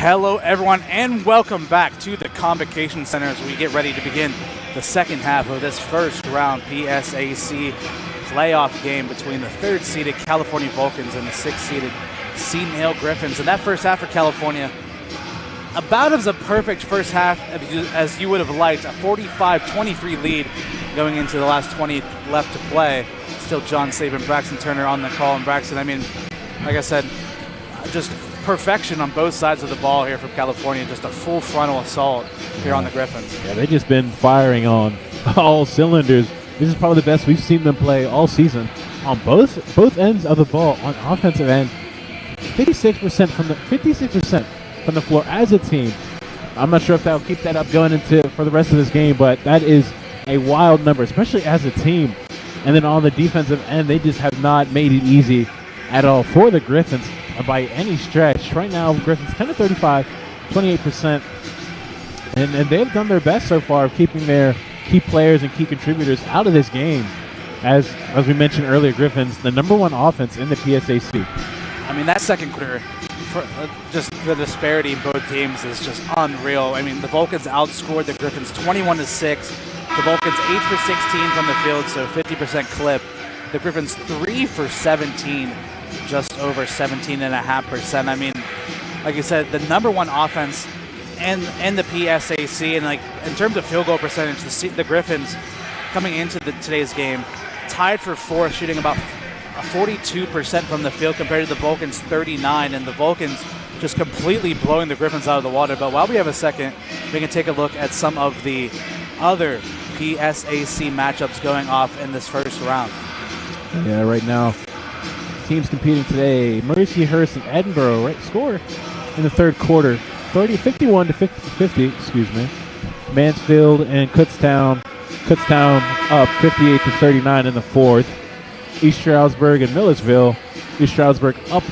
Hello, everyone, and welcome back to the Convocation Center as we get ready to begin the second half of this first round PSAC playoff game between the third-seeded California Vulcans and the sixth-seeded Seton Hill Griffins. And that first half for California, about as a perfect first half as you would have liked. A 45-23 lead going into the last 20 left to play. Still John Saban, Braxton Turner on the call. And Braxton, I mean, like I said, just perfection on both sides of the ball here from California. Just a full frontal assault here on the Griffins. Yeah, they've just been firing on all cylinders. This is probably the best we've seen them play all season on both ends of the ball. On offensive end, 56% from the floor as a team. I'm not sure if they'll keep that up going into for the rest of this game, but that is a wild number, especially as a team. And then on the defensive end, they just have not made it easy at all for the Griffins by any stretch. Right now, Griffins 10 to 35, 28%, and they've done their best so far of keeping their key players and key contributors out of this game. As we mentioned earlier, Griffins, the number one offense in the PSAC. I mean, that second quarter, just the disparity in both teams is just unreal. I mean, the Vulcans outscored the Griffins 21-6. The Vulcans 8 for 16 from the field, so 50% clip. The Griffins 3 for 17, just over 17.5%. I mean, like you said, the number one offense in the PSAC, and like in terms of field goal percentage, the Griffins coming into today's game tied for fourth, shooting about 42% from the field compared to the Vulcans 39, and the Vulcans just completely blowing the Griffins out of the water. But while we have a second, we can take a look at some of the other PSAC matchups going off in this first round. Yeah, right now, teams competing today, Mercyhurst and Edinburgh, right, score in the third quarter, 51 to 50, excuse me. Mansfield and Kutztown up 58 to 39 in the fourth. East Stroudsburg and Millersville, East Stroudsburg up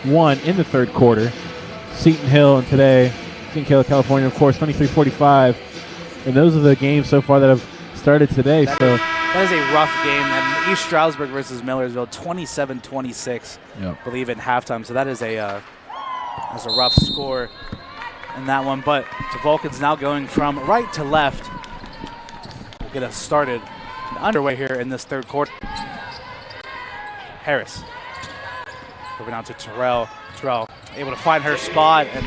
1 in the third quarter. Seton Hill, California, of course, 23-45. And those are the games so far that have started today. That is a rough game. And East Stroudsburg versus Millersville, 27-26, I believe, in halftime. So that is a rough score in that one. But the Vulcans now going from right to left. We'll get us started and underway here in this third quarter. Harris over down to Terrell. Terrell able to find her spot and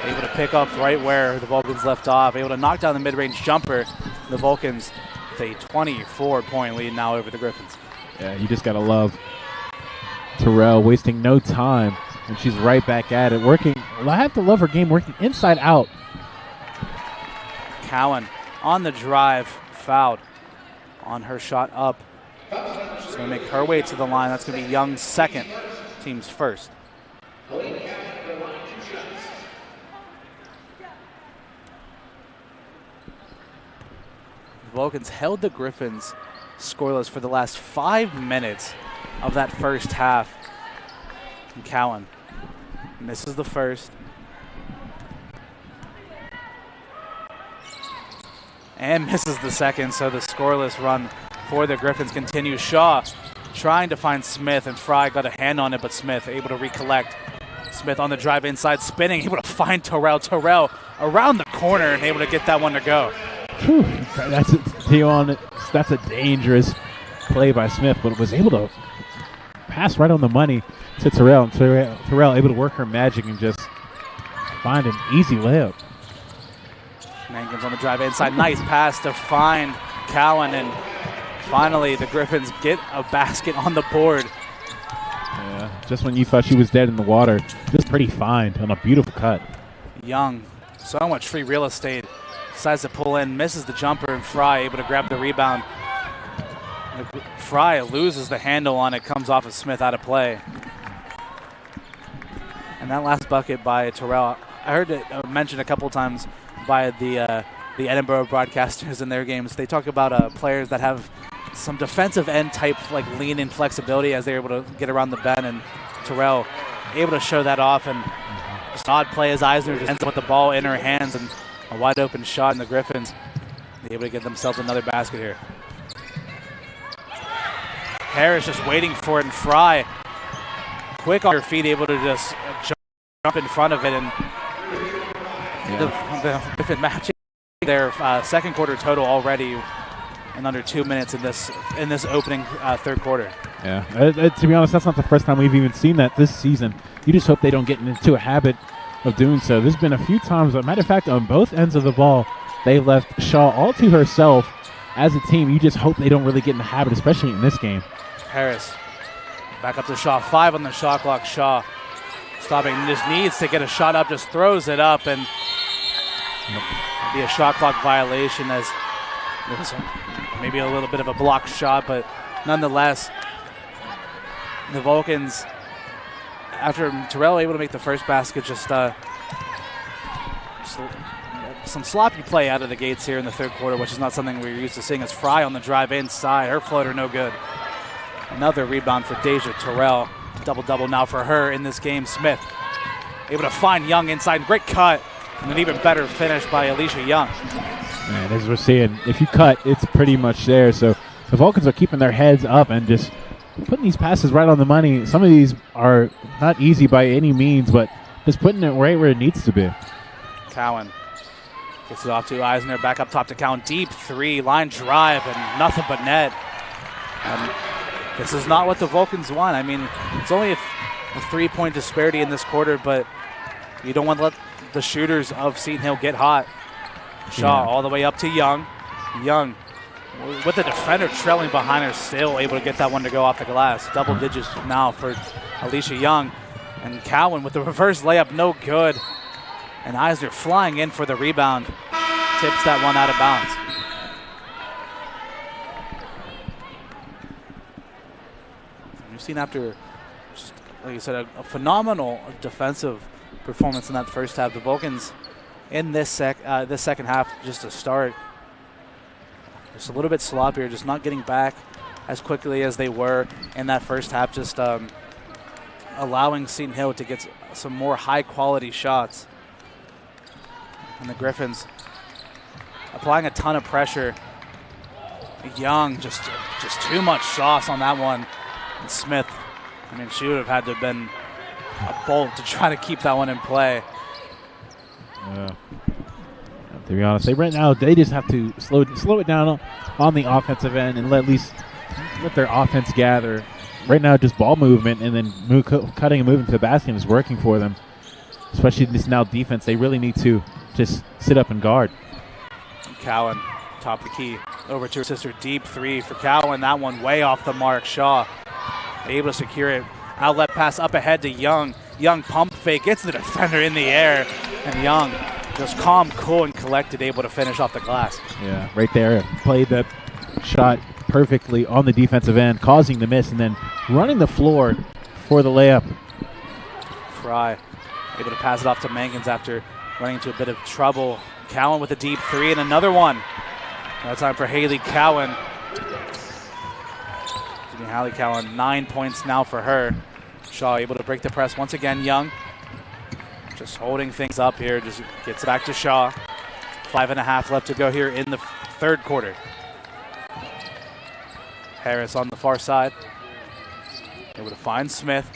able to pick up right where the Vulcans left off. Able to knock down the mid-range jumper. The Vulcans with a 24-point lead now over the Griffins. Yeah, you just got to love Terrell wasting no time, and she's right back at it. Working, I have to love her game working inside out. Cowan on the drive, fouled on her shot up. She's going to make her way to the line. That's going to be Young's second, team's first. The Vulcans held the Griffins scoreless for the last 5 minutes of that first half. And Cowan misses the first. And misses the second, so the scoreless run for the Griffins continues. Shaw trying to find Smith, and Fry got a hand on it, but Smith able to recollect. Smith on the drive inside, spinning, able to find Terrell. Terrell around the corner and able to get that one to go. Whew, that's a dangerous play by Smith, but was able to pass right on the money to Terrell. And Terrell able to work her magic and just find an easy layup. Mankins on the drive inside. Nice pass to find Cowan, and finally the Griffins get a basket on the board. Yeah, just when you thought she was dead in the water, just pretty fine on a beautiful cut. Young, so much free real estate. Decides to pull in, misses the jumper, and Fry able to grab the rebound. Fry loses the handle on it, comes off of Smith out of play. And that last bucket by Terrell, I heard it mentioned a couple times by the Edinburgh broadcasters in their games. They talk about players that have some defensive end type like lean and flexibility as they're able to get around the bend, and Terrell able to show that off, and just an odd play as Eisner just ends up with the ball in her hands and a wide open shot, and the Griffins able to get themselves another basket here. Harris just waiting for it, and Fry quick on her feet, able to just jump in front of it and the matching their second quarter total already in under 2 minutes in this opening third quarter. Yeah, to be honest, that's not the first time we've even seen that this season. You just hope they don't get into a habit of doing so. There's been a few times, as a matter of fact, on both ends of the ball, they left Shaw all to herself. As a team, you just hope they don't really get in the habit, especially in this game. Harris back up to Shaw. 5 on the shot clock. Shaw stopping, just needs to get a shot up, just throws it up, and be a shot clock violation as it was maybe a little bit of a blocked shot, but nonetheless, the Vulcans, after Terrell able to make the first basket, just some sloppy play out of the gates here in the third quarter, which is not something we're used to seeing, as Fry on the drive inside. Her floater no good. Another rebound for Deja Terrell. Double-double now for her in this game. Smith able to find Young inside. Great cut. And an even better finish by Alicia Young. Man, as we're seeing, if you cut, it's pretty much there. So the Vulcans are keeping their heads up and just putting these passes right on the money. Some of these are not easy by any means, but just putting it right where it needs to be. Cowan gets it off to Eisner. Back up top to Cowan. Deep three. Line drive and nothing but net. And this is not what the Vulcans want. I mean, it's only a 3-point disparity in this quarter, but you don't want to let the shooters of Seton Hill get hot. Shaw all the way up to Young. Young, with the defender trailing behind her, still able to get that one to go off the glass. Double digits now for Alicia Young. And Cowan with the reverse layup, no good. And Eisner flying in for the rebound. Tips that one out of bounds. We've seen after, like you said, a phenomenal defensive performance in that first half. The Vulcans in this second half, just to start, just a little bit sloppier, just not getting back as quickly as they were in that first half, just allowing Seton Hill to get some more high-quality shots. And the Griffins applying a ton of pressure. Young, just too much sauce on that one. And Smith, I mean, she would have had to have been a bolt to try to keep that one in play. Yeah. To be honest, right now they just have to slow it down on the offensive end and let their offense gather. Right now, just ball movement and then cutting and moving to the basket is working for them. Especially this now defense, they really need to just sit up and guard. Cowan, top of the key, over to her sister. Deep three for Cowan. That one way off the mark. Shaw able to secure it. Outlet pass up ahead to Young. Young pump fake, gets the defender in the air, and Young just calm, cool, and collected, able to finish off the glass. Yeah, right there. Played that shot perfectly on the defensive end, causing the miss, and then running the floor for the layup. Fry able to pass it off to Mankins after running into a bit of trouble. Cowan with a deep three and another one. Now time for Haley Cowan. Haley Cowan, 9 points now for her. Shaw able to break the press once again. Young just holding things up here, just gets back to Shaw. 5.5 left to go here in the third quarter. Harris on the far side, able to find Smith.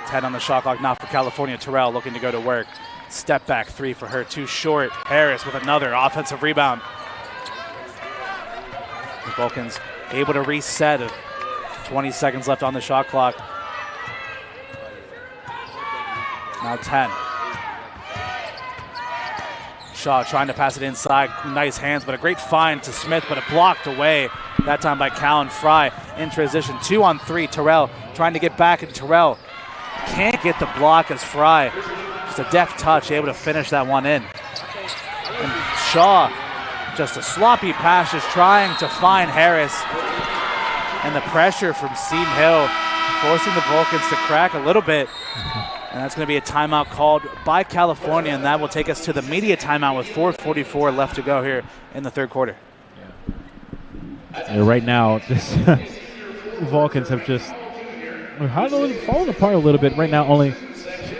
10 on the shot clock now for California. Terrell looking to go to work. Step back three for her, too short. Harris with another offensive rebound. The Vulcans able to reset. 20 seconds left on the shot clock. Now 10. Shaw trying to pass it inside. Nice hands, but a great find to Smith, but it blocked away. That time by Cowan. Fry in transition. 2 on 3. Terrell trying to get back, and Terrell can't get the block as Fry, just a deft touch, able to finish that one in. And Shaw, just a sloppy pass, just trying to find Harris. And the pressure from Seton Hill forcing the Vulcans to crack a little bit. And that's going to be a timeout called by California, and that will take us to the media timeout with 4:44 left to go here in the third quarter. Yeah, right now, the Vulcans have just fallen apart a little bit. Right now, only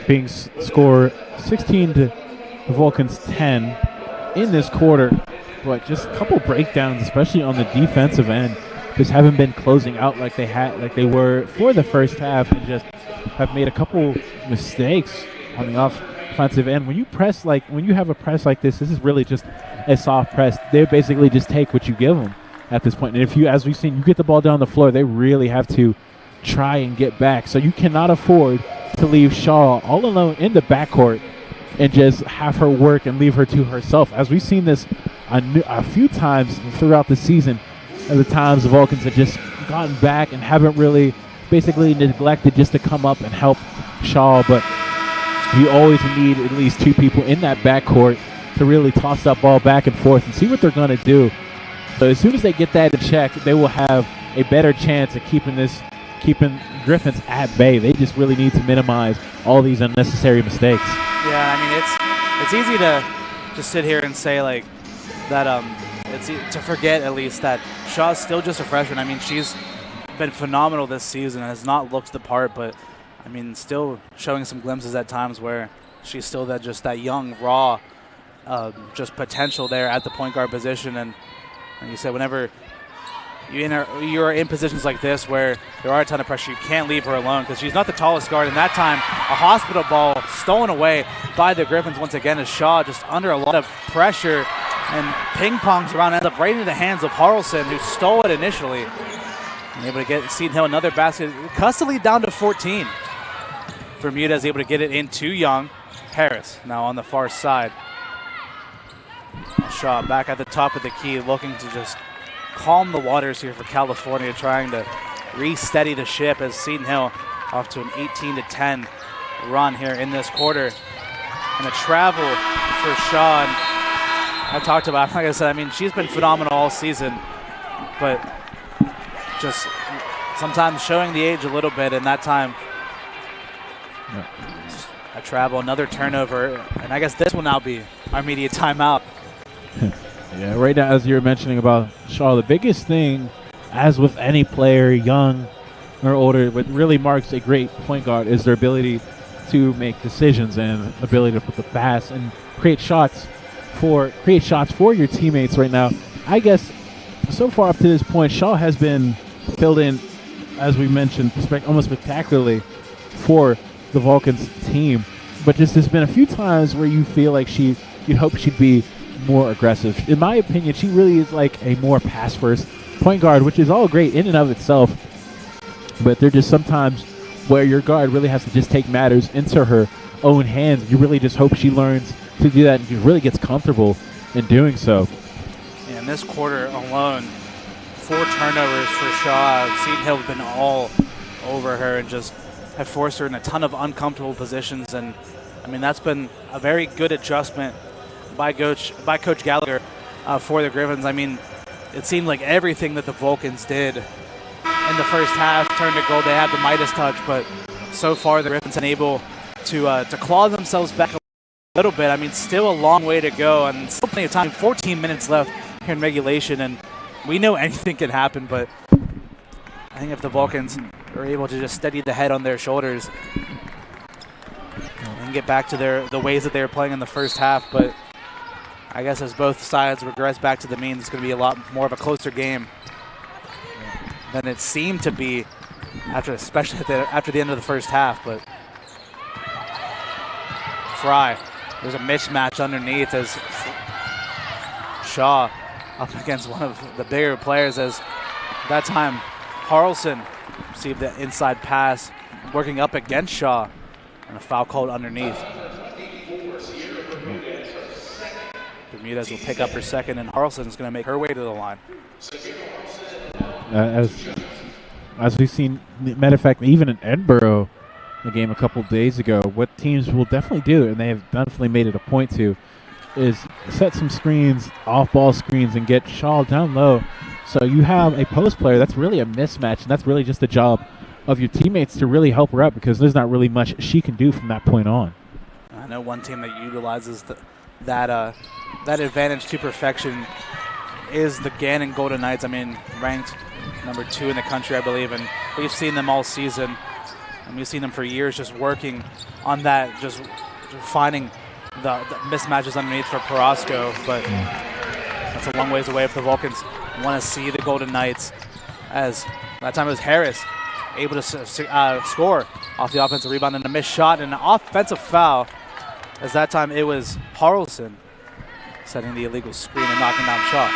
being scored 16 to the Vulcans 10 in this quarter. But just a couple breakdowns, especially on the defensive end. Just haven't been closing out like they were for the first half, and just have made a couple mistakes on the defensive end. When you press when you have a press like this is really just a soft press. They basically just take what you give them at this point. And if you, as we've seen, you get the ball down the floor, they really have to try and get back. So you cannot afford to leave Shaw all alone in the backcourt and just have her work and leave her to herself. As we've seen this a few times throughout the season, at the times the Vulcans have just gotten back and haven't really basically neglected just to come up and help Shaw. But you always need at least two people in that backcourt to really toss that ball back and forth and see what they're going to do. So as soon as they get that in check, they will have a better chance of keeping Griffins at bay. They just really need to minimize all these unnecessary mistakes. Yeah, I mean, it's easy to just sit here and say like that. It's to forget at least that Shaw's still just a freshman. I mean, she's been phenomenal this season and has not looked the part, but I mean, still showing some glimpses at times where she's still that young, raw, just potential there at the point guard position. And like you said, whenever you're in positions like this where there are a ton of pressure, you can't leave her alone because she's not the tallest guard. And that time, a hospital ball stolen away by the Griffins once again as Shaw just under a lot of pressure and ping-pongs around, ends up right into the hands of Harrelson, who stole it initially. And able to get Seton Hill another basket. Custody down to 14. Bermuda is able to get it in too young. Harris now on the far side. Shaw back at the top of the key, looking to just calm the waters here for California, trying to re-steady the ship as Seton Hill off to an 18-10 run here in this quarter. And a travel for Shaw. And I talked about, like I said, I mean, she's been phenomenal all season, but just sometimes showing the age a little bit, and that time a travel, another turnover, and I guess this will now be our immediate timeout. Yeah, right now, as you were mentioning about Shaw, the biggest thing, as with any player, young or older, what really marks a great point guard is their ability to make decisions and ability to put the pass and create shots for your teammates right now. I guess so far up to this point, Shaw has been filled in, as we mentioned, almost spectacularly for the Vulcans team. But just there's been a few times where you feel like you'd hope she'd be more aggressive. In my opinion, she really is like a more pass-first point guard, which is all great in and of itself. But there are just sometimes where your guard really has to just take matters into her own hands. You really just hope she learns to do that and really gets comfortable in doing so. Yeah, in this quarter alone, 4 turnovers for Shaw. Seton Hill have been all over her and just have forced her in a ton of uncomfortable positions. And I mean, that's been a very good adjustment by Coach Gallagher for the Griffins. I mean, it seemed like everything that the Vulcans did in the first half turned to gold. They had the Midas touch, but so far the Griffins have been able to claw themselves back a little bit. I mean, still a long way to go, and still plenty of time. 14 minutes left here in regulation, and we know anything can happen, but I think if the Vulcans are able to just steady the head on their shoulders and get back to the ways that they were playing in the first half, but I guess as both sides regress back to the mean, it's going to be a lot more of a closer game than it seemed to be especially after the end of the first half. But Fry, there's a mismatch underneath as Shaw up against one of the bigger players, as that time Harrelson received the inside pass working up against Shaw, and a foul called underneath. Bermudez will pick up her second, and Harrelson is going to make her way to the line. As we've seen, matter of fact, even in Edinburgh, the game a couple days ago, what teams will definitely do, and they have definitely made it a point to, is set some screens, off-ball screens, and get Shaw down low. So you have a post player that's really a mismatch, and that's really just the job of your teammates to really help her out, because there's not really much she can do from that point on. I know one team that utilizes that advantage to perfection is the Gannon Golden Knights. I mean, ranked number 2 in the country, I believe, and we've seen them all season, and we've seen them for years just working on that, just finding the mismatches underneath for Perosco. But that's a long ways away if the Vulcans want to see the Golden Knights, as that time it was Harris able to score off the offensive rebound and a missed shot and an offensive foul as that time it was Harrelson setting the illegal screen and knocking down Shaw.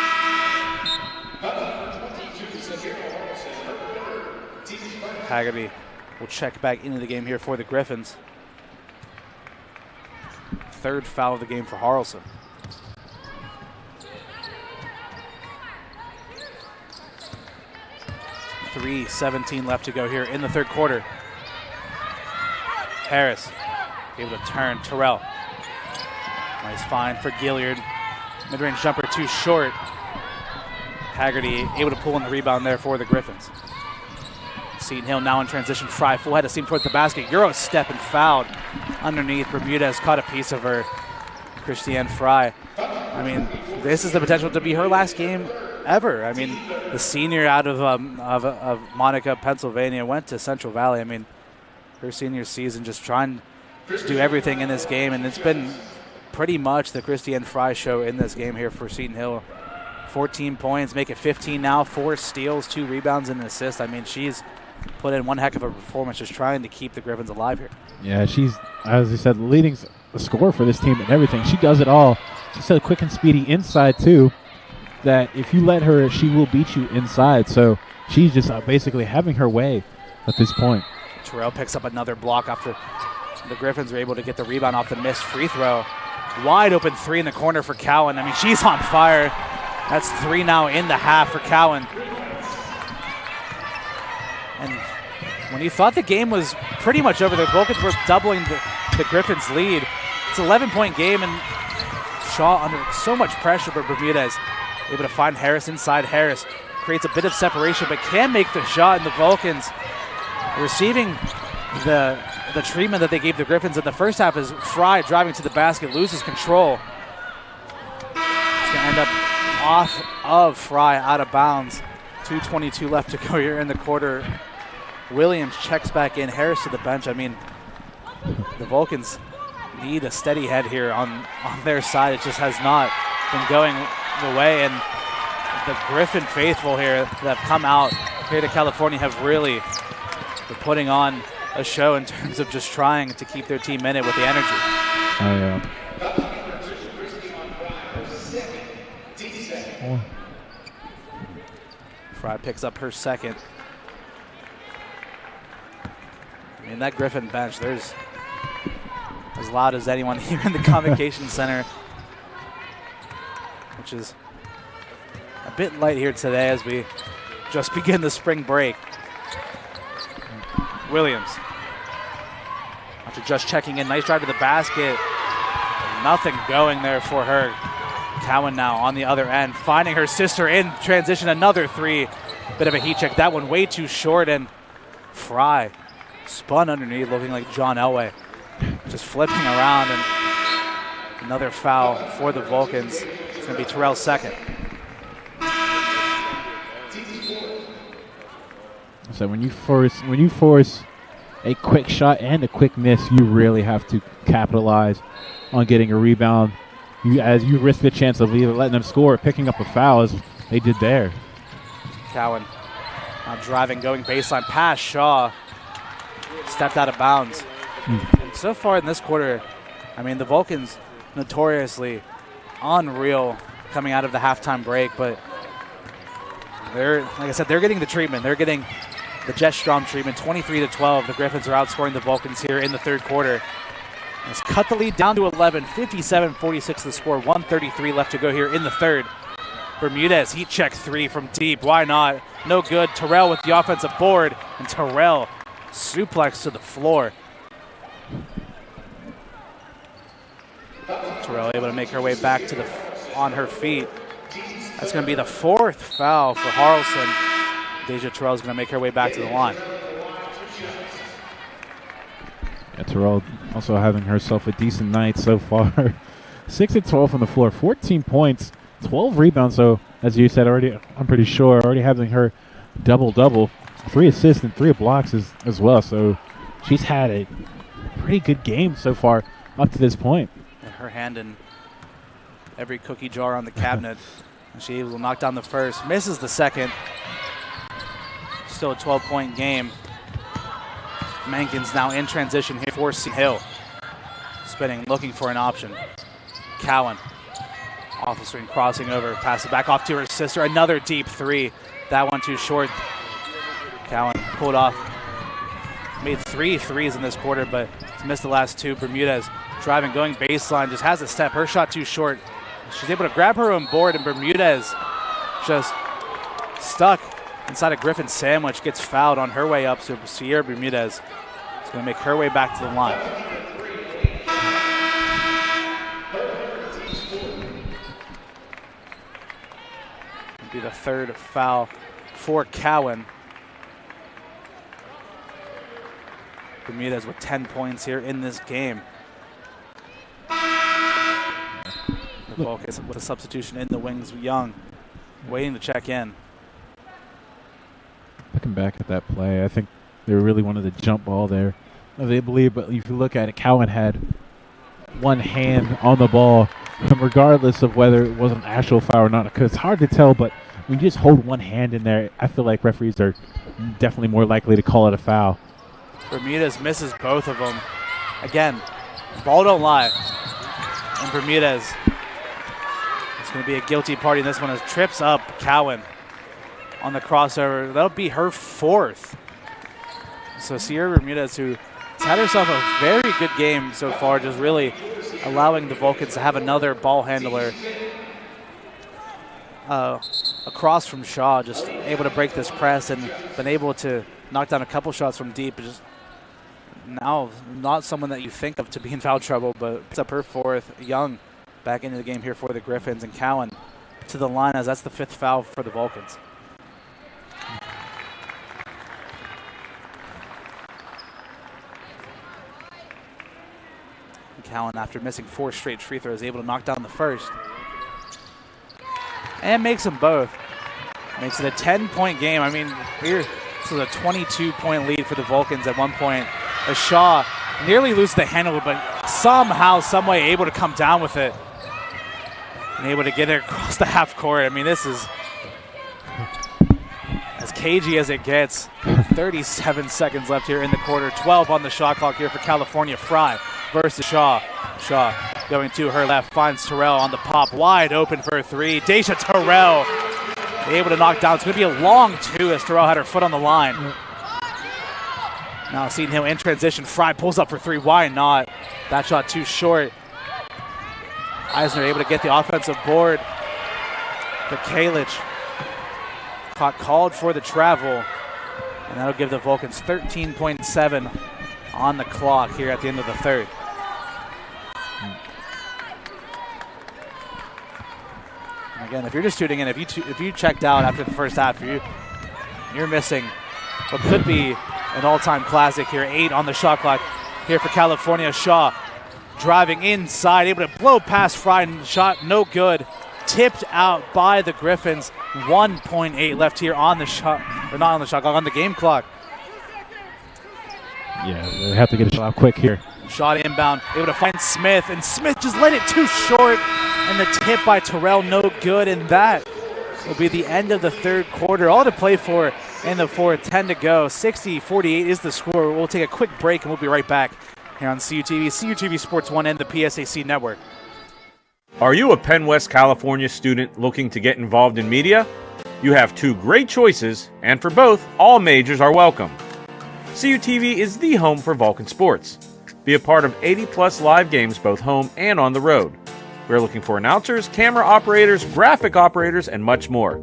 Haggerty will check back into the game here for the Griffins. Third foul of the game for Harrelson. .3:17 left to go here in the third quarter. Harris able to turn. Terrell. Nice find for Gilliard. Mid-range jumper too short. Haggerty able to pull in the rebound there for the Griffins. Seton Hill now in transition. Fry full head of steam towards the basket. Euro step and fouled underneath. Bermudez caught a piece of her. Christiane Fry. I mean, this is the potential to be her last game ever. I mean, the senior out of Monica, Pennsylvania, went to Central Valley. I mean, her senior season just trying to do everything in this game, and it's been pretty much the Christiane Fry show in this game here for Seton Hill. 14 points, make it 15 now, 4 steals, 2 rebounds, and an assist. I mean, she's put in one heck of a performance just trying to keep the Griffins alive here. Yeah, she's, as you said, leading scorer for this team and everything. She does it all. She's so quick and speedy inside, too, that if you let her, she will beat you inside. So she's just basically having her way at this point. Terrell picks up another block after the Griffins were able to get the rebound off the missed free throw. Wide open 3 in the corner for Cowan. I mean, she's on fire. That's 3 now in the half for Cowan. And when you thought the game was pretty much over, the Vulcans were doubling the Griffins' lead. It's an 11-point game, and Shaw under so much pressure, but Bermudez able to find Harris inside. Harris creates a bit of separation, but can make the shot, and the Vulcans receiving the treatment that they gave the Griffins in the first half as Fry driving to the basket, loses control. It's going to end up off of Fry, out of bounds. 2:22 left to go here in the quarter. Williams checks back in. Harris to the bench. I mean, the Vulcans need a steady head here on their side. It just has not been going the way, and the Griffin faithful here that have come out here to California have really been putting on a show in terms of just trying to keep their team in it with the energy. Oh, yeah. Oh. Fry picks up her second. I mean, that Griffin bench, there's as loud as anyone here in the Convocation Center, which is a bit light here today as we just begin the spring break. Williams, after just checking in, nice drive to the basket. Nothing going there for her. Cowan now on the other end, finding her sister in transition, another 3. Bit of a heat check, that one way too short, and Fry spun underneath looking like John Elway. Just flipping around, and another foul for the Vulcans. It's going to be Terrell's second. So when you force a quick shot and a quick miss, you really have to capitalize on getting a rebound. As you risk the chance of either letting them score or picking up a foul, as they did there. Cowan now driving, going baseline pass. Shaw stepped out of bounds. And so far in this quarter, I mean, the Vulcans notoriously unreal coming out of the halftime break, but they're, like I said, they're getting the treatment. They're getting the Jet Strom treatment. 23-12. The Griffins are outscoring the Vulcans here in the third quarter. Let's cut the lead down to 11. 57-46 the score. 1:33 left to go here in the third. Bermudez, heat check 3 from deep. Why not? No good. Terrell with the offensive board, and Terrell suplex to the floor. Terrell able to make her way back to on her feet. That's going to be the 4th foul for Harrelson. Deja Terrell is going to make her way back to the line. Yeah, Terrell also having herself a decent night so far. 6 of 12 on the floor, 14 points, 12 rebounds. So, as you said already, I'm pretty sure, already having her double-double. 3 assists and 3 blocks as well. So, she's had a pretty good game so far up to this point. And her hand in every cookie jar on the cabinet. And she will knock down the first, misses the second. Still a 12-point game. Mankins now in transition here for Seton Hill. spinning, looking for an option. Cowan off the screen, crossing over, pass it back off to her sister. Another deep three. That one too short. Cowan pulled off. Made 3 threes in this quarter, but missed the last 2. Bermudez driving, going baseline, just has a step. Her shot too short. She's able to grab her own board, and Bermudez just stuck inside a Griffin sandwich, gets fouled on her way up. So Sierra Bermudez is going to make her way back to the line. It'll be the 3rd foul for Cowan. Bermudez with 10 points here in this game. The Vulcans with a substitution in the wings. Young waiting to check in. Looking back at that play, I think they really wanted the jump ball there. They believe, but if you look at it, Cowan had one hand on the ball, and regardless of whether it was an actual foul or not, because it's hard to tell, but when you just hold one hand in there, I feel like referees are definitely more likely to call it a foul. Bermudez misses both of them. Again, ball don't lie. And Bermudez is going to be a guilty party in this one as trips up Cowan on the crossover. That'll be her 4th. So Sierra Bermudez, who has had herself a very good game so far, just really allowing the Vulcans to have another ball handler across from Shaw, just able to break this press and been able to knock down a couple shots from deep. Just now not someone that you think of to be in foul trouble, but it's up her 4th. Young back into the game here for the Griffins, and Cowan to the line as that's the 5th foul for the Vulcans. And Cowan, after missing 4 straight free throws, able to knock down the first and makes them both. Makes it a 10-point game. I mean, this is a 22-point lead for the Vulcans at one point. As Shaw nearly loses the handle, but somehow, some way able to come down with it and able to get it across the half court. I mean, this is as cagey as it gets. 37 seconds left here in the quarter. 12 on the shot clock here for California. Fry versus Shaw. Shaw going to her left, finds Terrell on the pop, wide open for a 3. Daisha Terrell able to knock down. It's going to be a long 2 as Terrell had her foot on the line. Now Seton Hill in transition. Fry pulls up for 3. Why not? That shot too short. Eisner able to get the offensive board. But Kalich called for the travel. And that'll give the Vulcans 13.7 on the clock here at the end of the 3rd. And again, if you're just tuning in, if you checked out after the first half, you're missing what could be an all-time classic here. 8 on the shot clock here for California. Shaw driving inside, able to blow past Fry, and shot no good. Tipped out by the Griffins. 1.8 left here on the shot, or not on the shot clock, on the game clock. Yeah, they have to get a shot out quick here. Shot inbound, able to find Smith, and Smith just let it too short, and the tip by Terrell no good, and that will be the end of the 3rd quarter. All to play for in the 4th, 10 to go. 60-48 is the score. We'll take a quick break, and we'll be right back here on CUTV, CUTV Sports 1 and the PSAC Network. Are you a Penn West California student looking to get involved in media? You have 2 great choices, and for both, all majors are welcome. CUTV is the home for Vulcan sports. Be a part of 80-plus live games both home and on the road. We're looking for announcers, camera operators, graphic operators, and much more.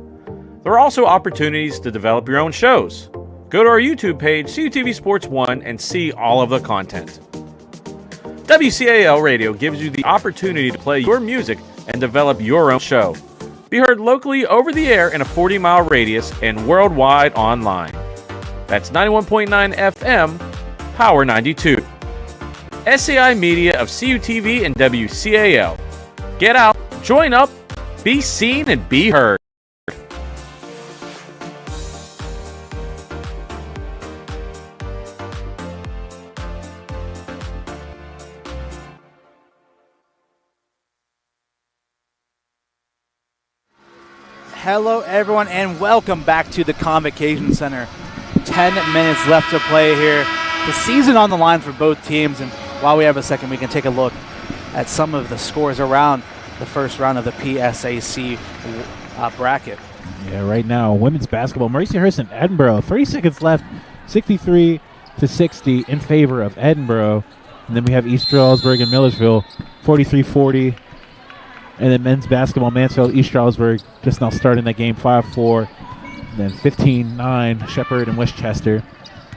There are also opportunities to develop your own shows. Go to our YouTube page, CUTV Sports 1, and see all of the content. WCAL Radio gives you the opportunity to play your music and develop your own show. Be heard locally over the air in a 40-mile radius and worldwide online. That's 91.9 FM, Power 92. SAI Media of CUTV and WCAL. Get out, join up, be seen, and be heard. Hello, everyone, and welcome back to the Convocation Center. 10 minutes left to play here. The season on the line for both teams, and while we have a second, we can take a look at some of the scores around the first round of the PSAC bracket. Yeah, right now, women's basketball, Marcy Harrison, Edinburgh, 30 seconds left, 63-60 in favor of Edinburgh. And then we have East Stroudsburg and Millersville, 43-40. And then men's basketball, Mansfield, East Stroudsburg, just now starting that game, 5-4. And then 15-9, Shepherd and Westchester.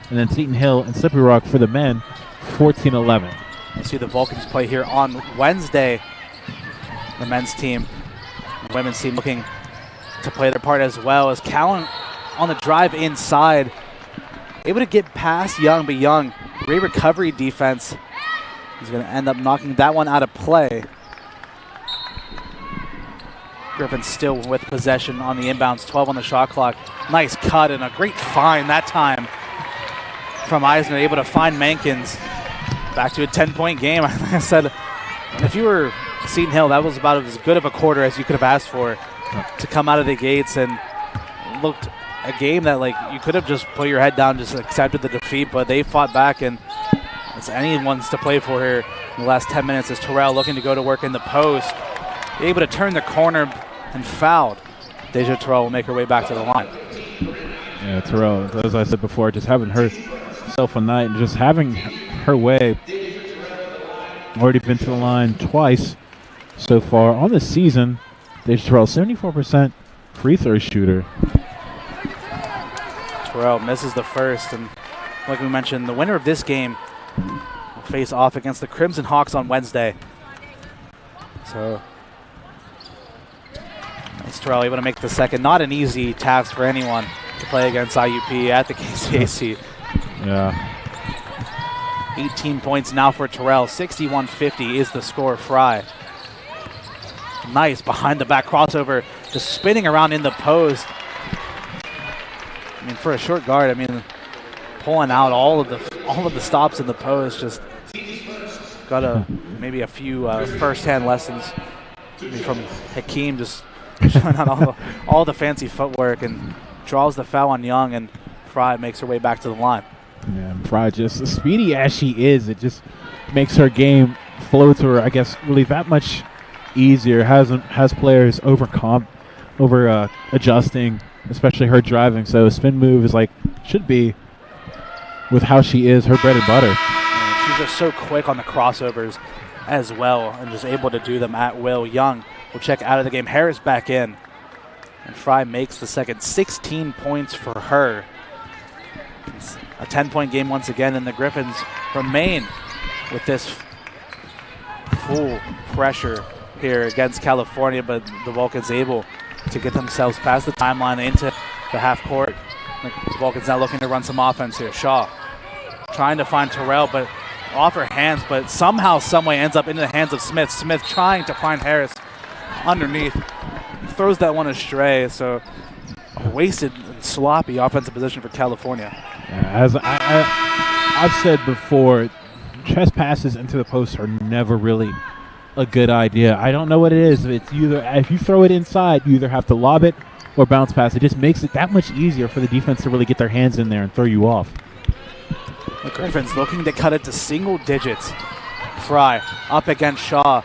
And then Seton Hill and Slippery Rock for the men, 14-11. We'll see the Vulcans play here on Wednesday. The men's team, the women's team looking to play their part as well as Callan on the drive inside. Able to get past Young, but Young, great recovery defense. He's going to end up knocking that one out of play. Griffin still with possession on the inbounds, 12 on the shot clock. Nice cut and a great find that time from Eisner, able to find Mankins. Back to a 10-point game. Like I said, if you were Seton Hill, that was about as good of a quarter as you could have asked for to come out of the gates, and looked a game that like you could have just put your head down, just accepted the defeat, but they fought back, and it's anyone's to play for here in the last 10 minutes as Terrell looking to go to work in the post. Able to turn the corner and fouled. Deja Terrell will make her way back to the line. Yeah, Terrell, as I said before, just having herself a night and just having her way. Already been to the line twice so far on the season. Deja Terrell, 74% free throw shooter. Terrell misses the first, and like we mentioned, the winner of this game will face off against the Crimson Hawks on Wednesday. So it's Terrell able to make the second. Not an easy task for anyone to play against IUP at the KCAC. Yeah. 18 points now for Terrell. 61-50 is the score. Fry. Nice behind the back crossover, just spinning around in the post. I mean, for a short guard, I mean, pulling out all of the stops in the post. Just got maybe a few first-hand lessons from Hakeem, just showing out all the fancy footwork, and draws the foul on Young, and Fry makes her way back to the line. Yeah, Fry, just as speedy as she is, it just makes her game flow to her, I guess, really that much easier. Has players over adjusting, especially her driving. So a spin move is like, should be, with how she is, her bread and butter. And she's just so quick on the crossovers as well, and just able to do them at will. Young will check out of the game. Harris back in, and Fry makes the second. 16 points for her. It's a 10-point game once again, and the Griffins remain with this full pressure here against California, but the Vulcans able to get themselves past the timeline into the half court. The Vulcans now looking to run some offense here. Shaw trying to find Terrell, but off her hands, but somehow, someway ends up into the hands of Smith. Smith trying to find Harris underneath. Throws that one astray, so a wasted and sloppy offensive position for California. As I've said before, chest passes into the post are never really a good idea. I don't know what it is. It's either, if you throw it inside, you either have to lob it or bounce pass. It just makes it that much easier for the defense to really get their hands in there and throw you off. The Griffins looking to cut it to single digits. Fry up against Shaw.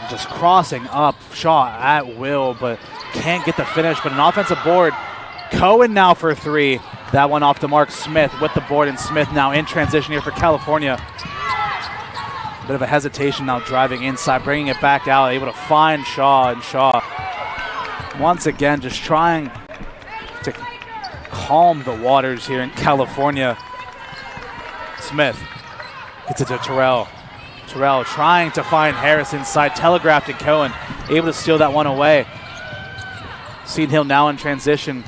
Just crossing up Shaw at will, but can't get the finish. But an offensive board. Cohen now for three. That one off the mark. Smith with the board, and Smith now in transition here for California. A bit of a hesitation now driving inside, bringing it back out, able to find Shaw, and Shaw once again just trying to calm the waters here in California. Smith gets it to Terrell. Terrell trying to find Harris inside, telegraphed to Cohen, able to steal that one away. Seton Hill now in transition.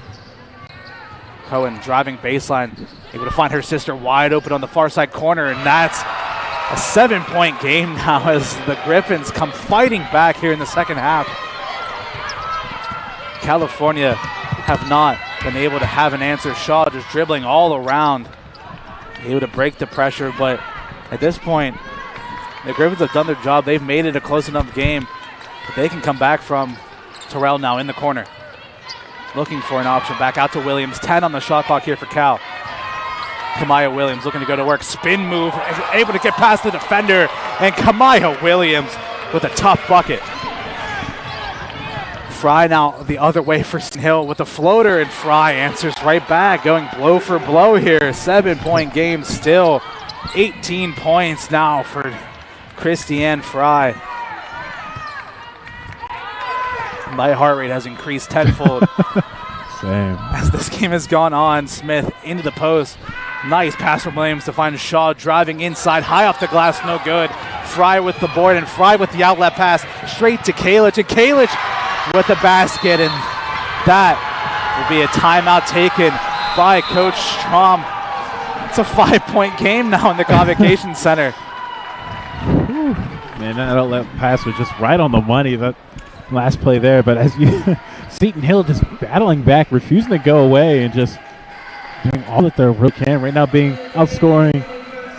Cohen driving baseline, able to find her sister wide open on the far side corner, and that's a 7-point game now as the Griffins come fighting back here in the second half. California have not been able to have an answer. Shaw just dribbling all around, able to break the pressure, but at this point, the Griffins have done their job. They've made it a close enough game that they can come back from. Terrell now in the corner, looking for an option. Back out to Williams. 10 on the shot clock here for Cal. Kamaya Williams looking to go to work. Spin move, able to get past the defender. And Kamaya Williams with a tough bucket. Fry now the other way for Seton Hill with a floater, and Fry answers right back, going blow for blow here. 7-point game still. 18 points now for Christiane Fry. My heart rate has increased tenfold. Same. As this game has gone on. Smith into the post. Nice pass from Williams to find Shaw driving inside, high off the glass, no good. Fry with the board, and Fry with the outlet pass straight to Kalic, and Kalic with the basket, and that will be a timeout taken by Coach Strom. It's a 5-point game now in the Convocation Center. Man, that outlet pass was just right on the money, that last play there. But as you, Seton Hill just battling back, refusing to go away, and just doing all that they really can. Right now being outscoring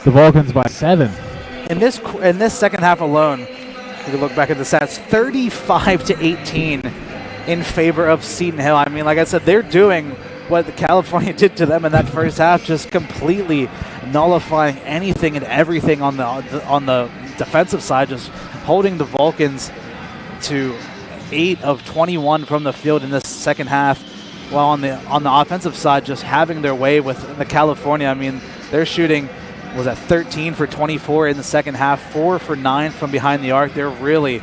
the Vulcans by 7. In this second half alone, we can look back at the stats, 35-18 in favor of Seton Hill. I mean, like I said, they're doing what California did to them in that first half, just completely nullifying anything and everything on the defensive side, just holding the Vulcans to 8 of 21 from the field in this second half, while on the offensive side, just having their way with the California. I mean, they're shooting was at 13 for 24 in the second half, 4 for 9 from behind the arc. They're really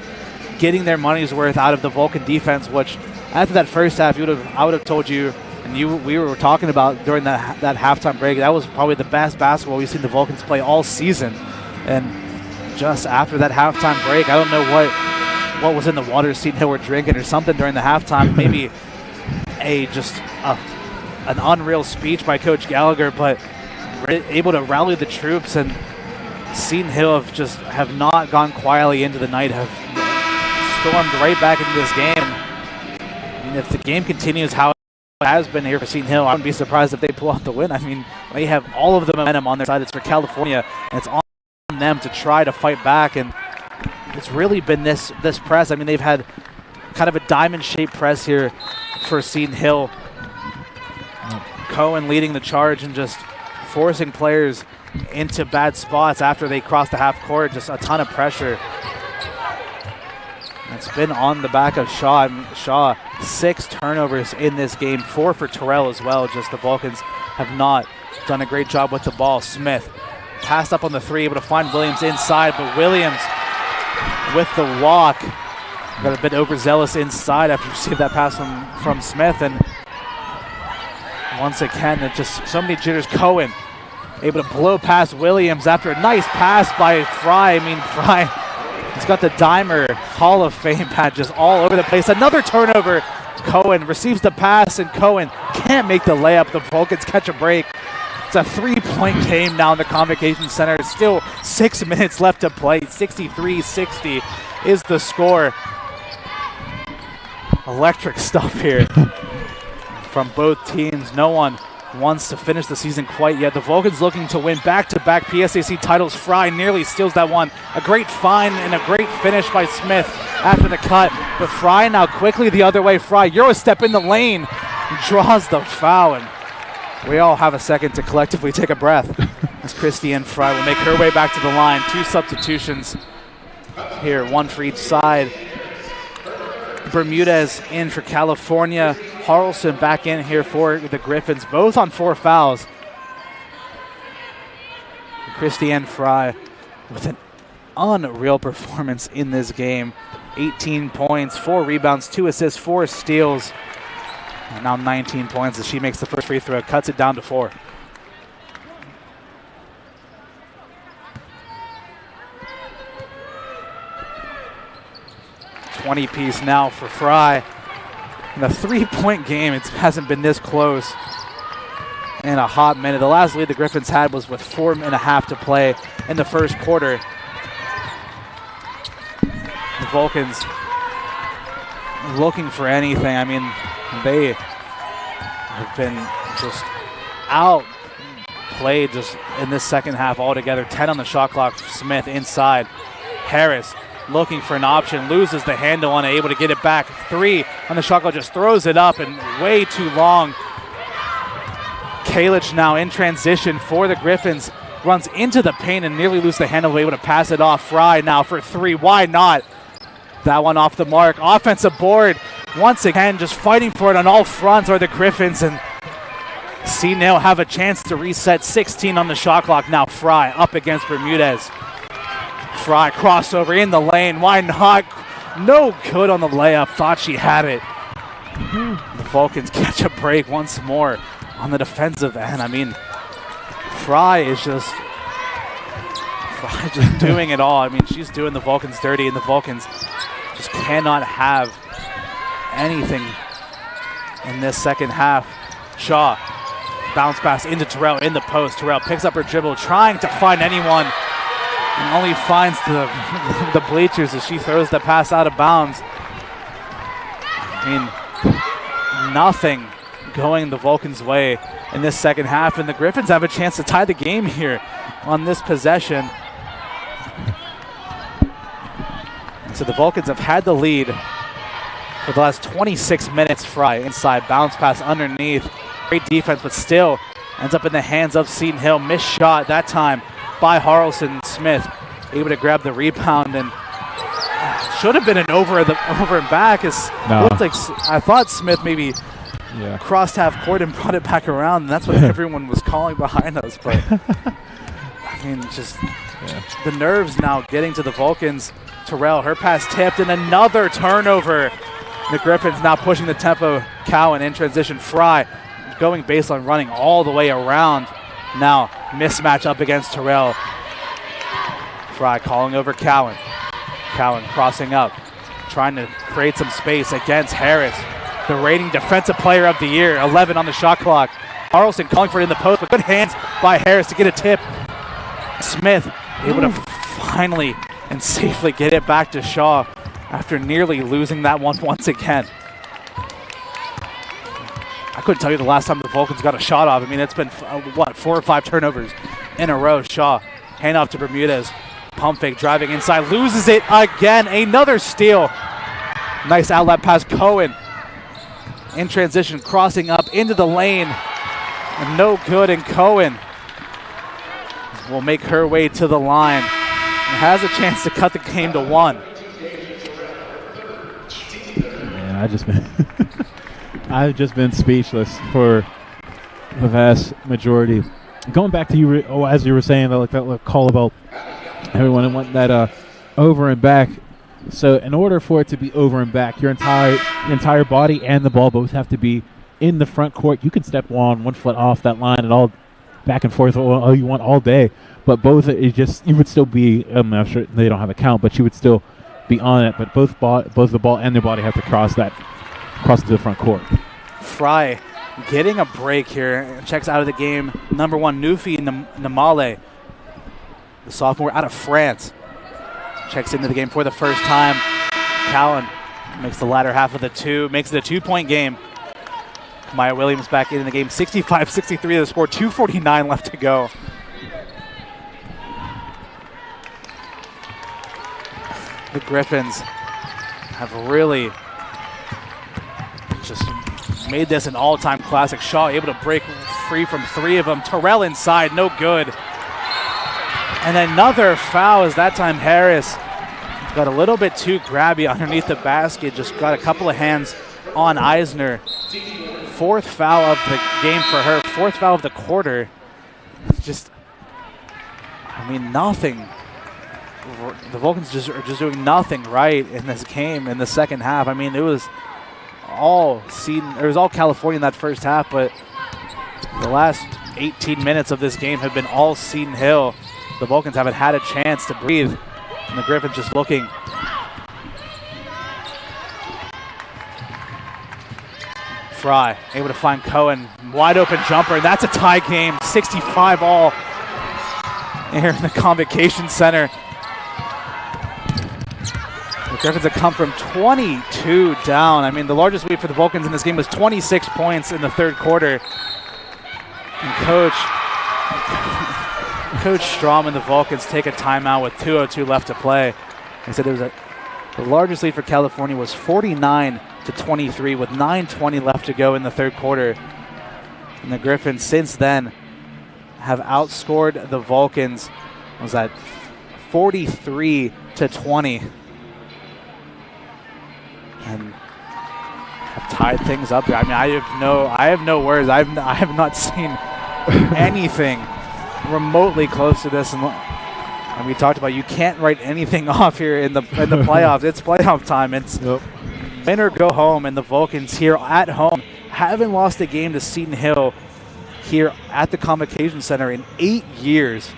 getting their money's worth out of the Vulcan defense, which after that first half, I would have told you, and we were talking about during that halftime break, that was probably the best basketball we've seen the Vulcans play all season. And just after that halftime break, I don't know what was in the water Seton Hill were drinking or something during the halftime. Maybe an unreal speech by Coach Gallagher, but able to rally the troops, and Seton Hill have not gone quietly into the night, have stormed right back into this game. And if the game continues how it has been here for Seton Hill, I wouldn't be surprised if they pull out the win. I mean, they have all of the momentum on their side. It's for California, and it's on them to try to fight back, and it's really been this press. I mean, they've had kind of a diamond-shaped press here for Seton Hill. Cohen leading the charge and just forcing players into bad spots after they cross the half court. Just a ton of pressure. It's been on the back of Shaw. Shaw, 6 turnovers in this game, 4 for Terrell as well. Just the Vulcans have not done a great job with the ball. Smith passed up on the 3, able to find Williams inside, but Williams with the walk got a bit overzealous inside after you received that pass from Smith, and once again, it just so many jitters. Cohen able to blow past Williams after a nice pass by Fry. I mean, Fry, he's got the Dimer Hall of Fame pad just all over the place. Another turnover. Cohen receives the pass, and Cohen can't make the layup. The Vulcans catch a break. It's a 3-point game now in the Convocation Center. It's still 6 minutes left to play. 63-60 is the score. Electric stuff here from both teams. No one wants to finish the season quite yet. The Vulcans looking to win back-to-back PSAC titles. Fry nearly steals that one. A great find and a great finish by Smith after the cut. But Fry now quickly the other way. Fry, Euro step in the lane, draws the foul, and we all have a second to collectively take a breath as Christiane Fry will make her way back to the line. 2 substitutions here, 1 for each side. Bermudez in for California. Harrelson back in here for the Griffins, both on 4 fouls. Christiane Fry with an unreal performance in this game. 18 points, 4 rebounds, 2 assists, 4 steals. And now 19 points as she makes the first free throw, cuts it down to 4. $20 now for Fry. In a 3-point game, it hasn't been this close in a hot minute. The last lead the Griffins had was with 4.5 to play in the first quarter. The Vulcans looking for anything. I mean, they have been just outplayed just in this second half altogether. 10 on the shot clock. Smith inside. Harris looking for an option, loses the handle on it, able to get it back. 3 on the shot clock, just throws it up and way too long. Kalic now in transition for the Griffins. Runs into the paint and nearly loses the handle, able to pass it off. Fry now for three. Why not? That one off the mark. Offensive board. Once again, just fighting for it on all fronts are the Griffins. And Seton Hill have a chance to reset. 16 on the shot clock. Now Fry up against Bermudez. Fry crossover in the lane. Why not? No good on the layup. Thought she had it. The Vulcans catch a break once more on the defensive end. I mean, Fry is just doing it all. I mean, she's doing the Vulcans dirty, and the Vulcans just cannot have anything in this second half. Shaw, bounce pass into Terrell in the post. Terrell picks up her dribble, trying to find anyone, and only finds the bleachers as she throws the pass out of bounds. I mean, nothing going the Vulcans' way in this second half, and the Griffins have a chance to tie the game here on this possession. So the Vulcans have had the lead for the last 26 minutes. Fry inside, bounce pass underneath. Great defense, but still ends up in the hands of Seton Hill. Missed shot that time by Harrelson. Smith able to grab the rebound, and should have been an over and back. Looked like I thought Smith maybe crossed half court and brought it back around, and that's what everyone was calling behind us. But I mean, just the nerves now getting to the Vulcans. Terrell, her pass tipped, and another turnover. The Griffins now pushing the tempo. Cowan in transition. Fry going baseline, running all the way around. Now mismatch up against Terrell. Fry calling over Cowan. Cowan crossing up, trying to create some space against Harris, the reigning defensive player of the year. 11 on the shot clock. Harrelson calling for it in the post, but good hands by Harris to get a tip. Smith able to finally and safely get it back to Shaw after nearly losing that one once again. I couldn't tell you the last time the Vulcans got a shot off. I mean, it's been, 4 or 5 turnovers in a row. Shaw, hand off to Bermudez. Pump fake, driving inside, loses it again. Another steal. Nice outlet pass. Cohen in transition, crossing up into the lane. And no good, and Cohen will make her way to the line and has a chance to cut the game to 1. Man, I've just been speechless for the vast majority. Going back to you, as you were saying, that call about everyone want that over and back. So in order for it to be over and back, your entire body and the ball both have to be in the front court. You can step one foot off that line and all back and forth all you want all day, but both you would still be. I'm sure they don't have a count, but you would still be on it. But both the ball and their body have to cross into the front court. Fry getting a break here. Checks out of the game. Number 1, Nufi Namale, the sophomore out of France, checks into the game for the first time. Cowan makes the latter half of the 2, makes it a 2-point game. Maya Williams back in the game. 65-63 the score, 2:49 left to go. The Griffins have really just made this an all-time classic. Shaw able to break free from 3 of them. Terrell inside, no good. And another foul as that time Harris got a little bit too grabby underneath the basket. Just got a couple of hands on Eisner. 4th foul of the game for her. 4th foul of the quarter. Just, I mean, nothing. The Vulcans are just doing nothing right in this game in the second half. I mean, it was all California in that first half, but the last 18 minutes of this game have been all Seton Hill. The Vulcans haven't had a chance to breathe, and the Griffins just looking. Fry able to find Cohen, wide open jumper, and that's a tie game. 65 all here in the Convocation Center. The Griffins have come from 22 down. I mean, the largest lead for the Vulcans in this game was 26 points in the third quarter. And Coach Strom and the Vulcans take a timeout with 2:02 left to play. He said the largest lead for California was 49-23 with 9:20 left to go in the third quarter. And the Griffins since then have outscored the Vulcans. Was that 43-20? And have tied things up here. I mean, I have no words. I have not seen anything remotely close to this. And we talked about you can't write anything off here in the playoffs. It's playoff time. It's win or go home, and the Vulcans here at home haven't lost a game to Seton Hill here at the Convocation Center in 8 years.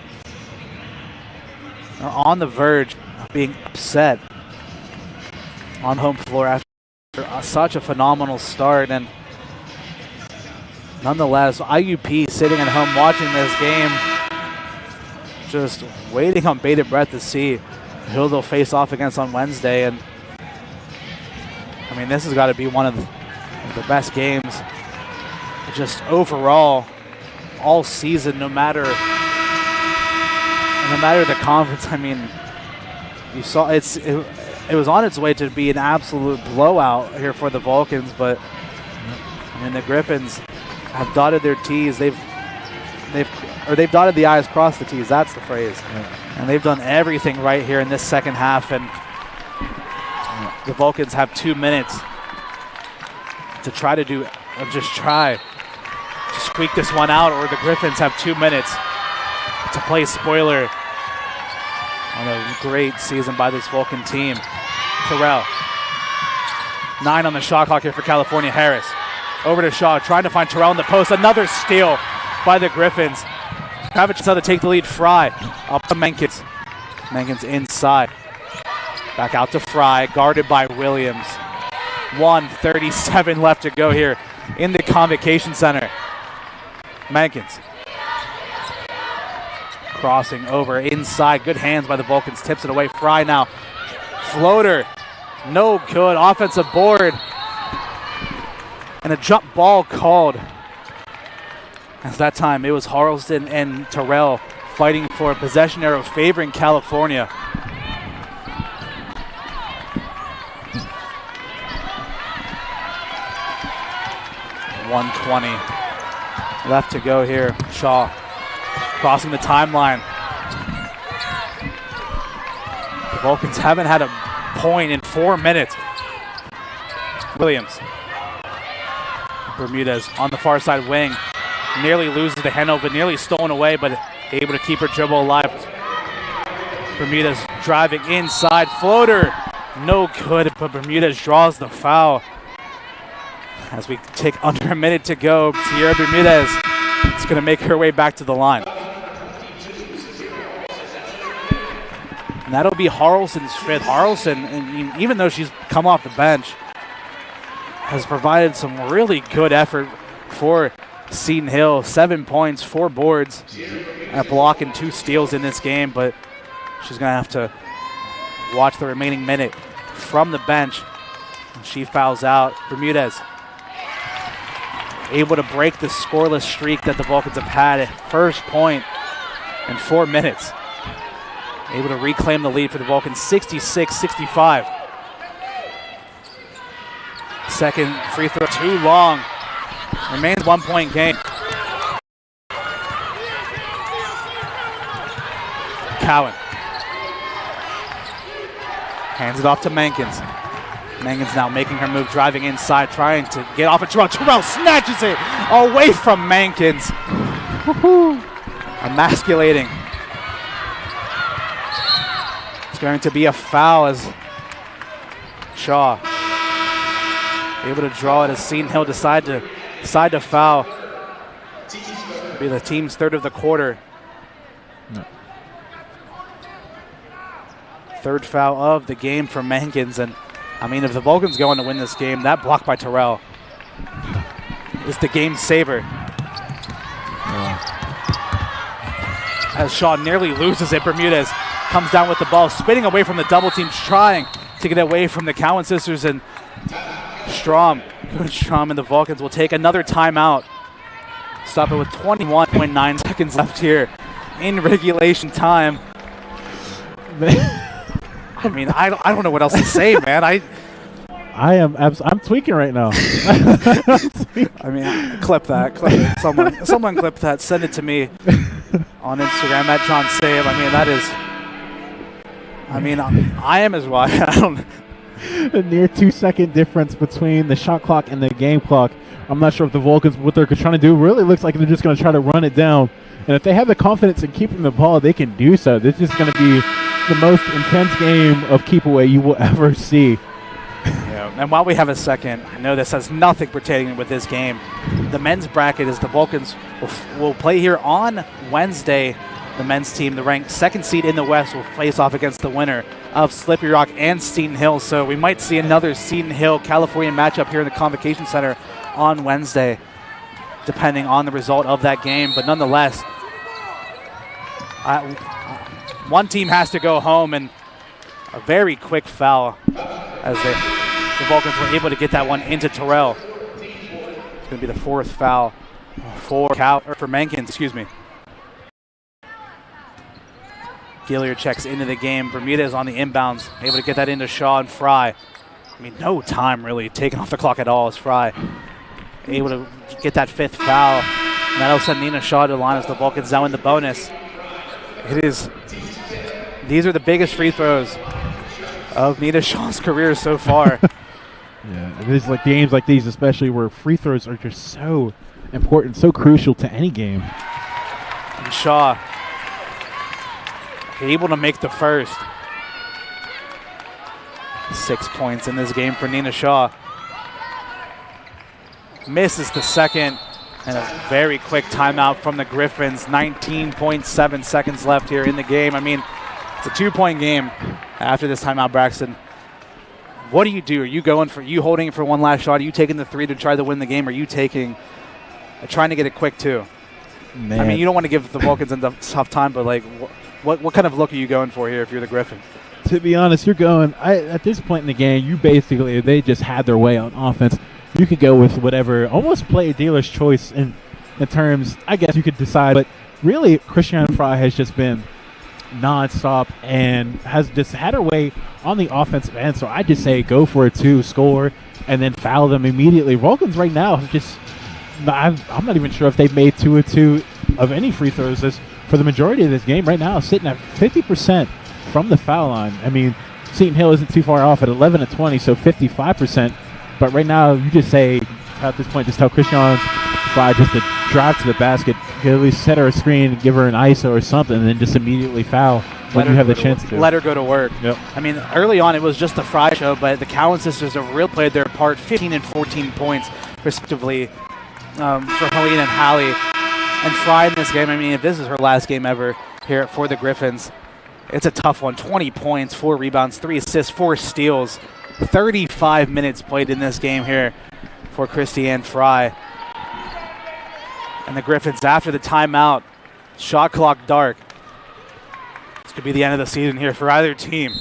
They're on the verge of being upset on home floor after such a phenomenal start, and nonetheless, IUP sitting at home watching this game, just waiting on bated breath to see who they'll face off against on Wednesday. And I mean, this has got to be one of the best games just overall all season, no matter the conference. I mean, you saw it was on its way to be an absolute blowout here for the Vulcans, but I mean, the Griffins have dotted their T's. They've dotted the I's, crossed the T's. That's the phrase. And they've done everything right here in this second half. And the Vulcans have 2 minutes to try to squeak this one out, or the Griffins have 2 minutes to play spoiler on a great season by this Vulcan team. Terrell, 9 on the shot clock here for California. Harris over to Shaw, trying to find Terrell in the post. Another steal by the Griffins. Kravitz how to take the lead. Fry up to Menkins. Menkins inside. Back out to Fry, guarded by Williams. 1:37 left to go here in the Convocation Center. Menkins crossing over inside. Good hands by the Vulcans. Tips it away. Fry now. Floater. No good. Offensive board. And a jump ball called. At that time, it was Harleston and Terrell fighting for a possession arrow favoring California. .120 left to go here. Shaw crossing the timeline. The Vulcans haven't had a point in 4 minutes. Williams. Bermudez on the far side wing. Nearly loses the handle, but nearly stolen away, but able to keep her dribble alive. Bermudez driving inside. Floater. No good, but Bermudez draws the foul. As we take under a minute to go, Sierra Bermudez is going to make her way back to the line. And that'll be Harleston's fifth. Harleston, and even though she's come off the bench, has provided some really good effort for Seton Hill. 7 points, 4 boards, a block and 2 steals in this game, but she's going to have to watch the remaining minute from the bench. And she fouls out. Bermudez able to break the scoreless streak that the Vulcans have had at first point in 4 minutes. Able to reclaim the lead for the Vulcans, 66-65. Second free throw too long. Remains 1 point game. Cowan hands it off to Menkins. Menkins now making her move, driving inside, trying to get off of Terrell. Terrell snatches it away from Menkins. Emasculating. It's going to be a foul as Shaw able to draw it as Seton Hill decide to foul. It'll be the team's third of the quarter. No. Third foul of the game for Menkins. And I mean, if the Vulcans go on to win this game, that block by Terrell is the game saver. As Shaw nearly loses it, Bermudez comes down with the ball, spinning away from the double team, trying to get away from the Cowan sisters, and Strom, good Strom, and the Vulcans will take another timeout. Stop it with 21.9 seconds left here in regulation time. I mean, I don't know what else to say, man. I'm tweaking right now. I mean, clip that. Clip it. Someone clip that. Send it to me on Instagram at John Save. I mean, that is. I mean, I am as well. I don't. A near 2-second difference between the shot clock and the game clock. I'm not sure if the Vulcans, what they're trying to do, really looks like they're just going to try to run it down. And if they have the confidence in keeping the ball, they can do so. This is going to be the most intense game of keep away you will ever see. Yeah, and while we have a second, I know this has nothing pertaining with this game. The men's bracket is the Vulcans will play here on Wednesday. The men's team, the ranked second seed in the West, will face off against the winner of Slippery Rock and Seton Hill. So we might see another Seton Hill California matchup here in the Convocation Center on Wednesday, depending on the result of that game. But nonetheless, one team has to go home, and a very quick foul as the Vulcans were able to get that one into Terrell. It's going to be the fourth foul for Mankins, excuse me. Gilliard checks into the game. Bermudez on the inbounds, able to get that into Shaw and Fry. I mean, no time really taken off the clock at all as Fry able to get that fifth foul. And that'll send Nina Shaw to the line as the Vulcans now in the bonus. These are the biggest free throws of Nina Shaw's career so far. Yeah, it is like games like these, especially where free throws are just so important, so crucial to any game. And Shaw able to make the first. 6 points in this game for Nina Shaw. Misses the second, and a very quick timeout from the Griffins. 19.7 seconds left here in the game. I mean, it's a 2-point game after this timeout, Braxton. What do you do? Are you holding it for one last shot? Are you taking the three to try to win the game? Or are you trying to get it quick too? Man. I mean, you don't want to give the Vulcans a tough time, but like, what kind of look are you going for here if you're the Griffins? To be honest, you're going at this point in the game. They just had their way on offense. You could go with whatever, almost play a dealer's choice in terms. I guess you could decide, but really, Christiane Fry has just been nonstop and has just had her way on the offensive end. So I just say go for it too, score, and then foul them immediately. Vulcans right now have just. I'm not even sure if they've made 2 of 2 of any free throws for the majority of this game right now, sitting at 50% from the foul line. I mean, Seton Hill isn't too far off at 11 of 20, so 55%. But right now, you just say, at this point, just tell Christiane Fry just to drive to the basket, at least set her a screen, give her an ISO or something, and then just immediately foul when you have the chance to. Let her go to work. Yep. I mean, early on, it was just the Fry show, but the Cowan sisters have really played their part, 15 and 14 points, respectively, for Helene and Hallie. And Fry in this game, I mean, if this is her last game ever here for the Griffins, it's a tough one. 20 points, 4 rebounds, 3 assists, 4 steals. 35 minutes played in this game here for Christiane Fry. And the Griffins, after the timeout, shot clock dark. This could be the end of the season here for either team.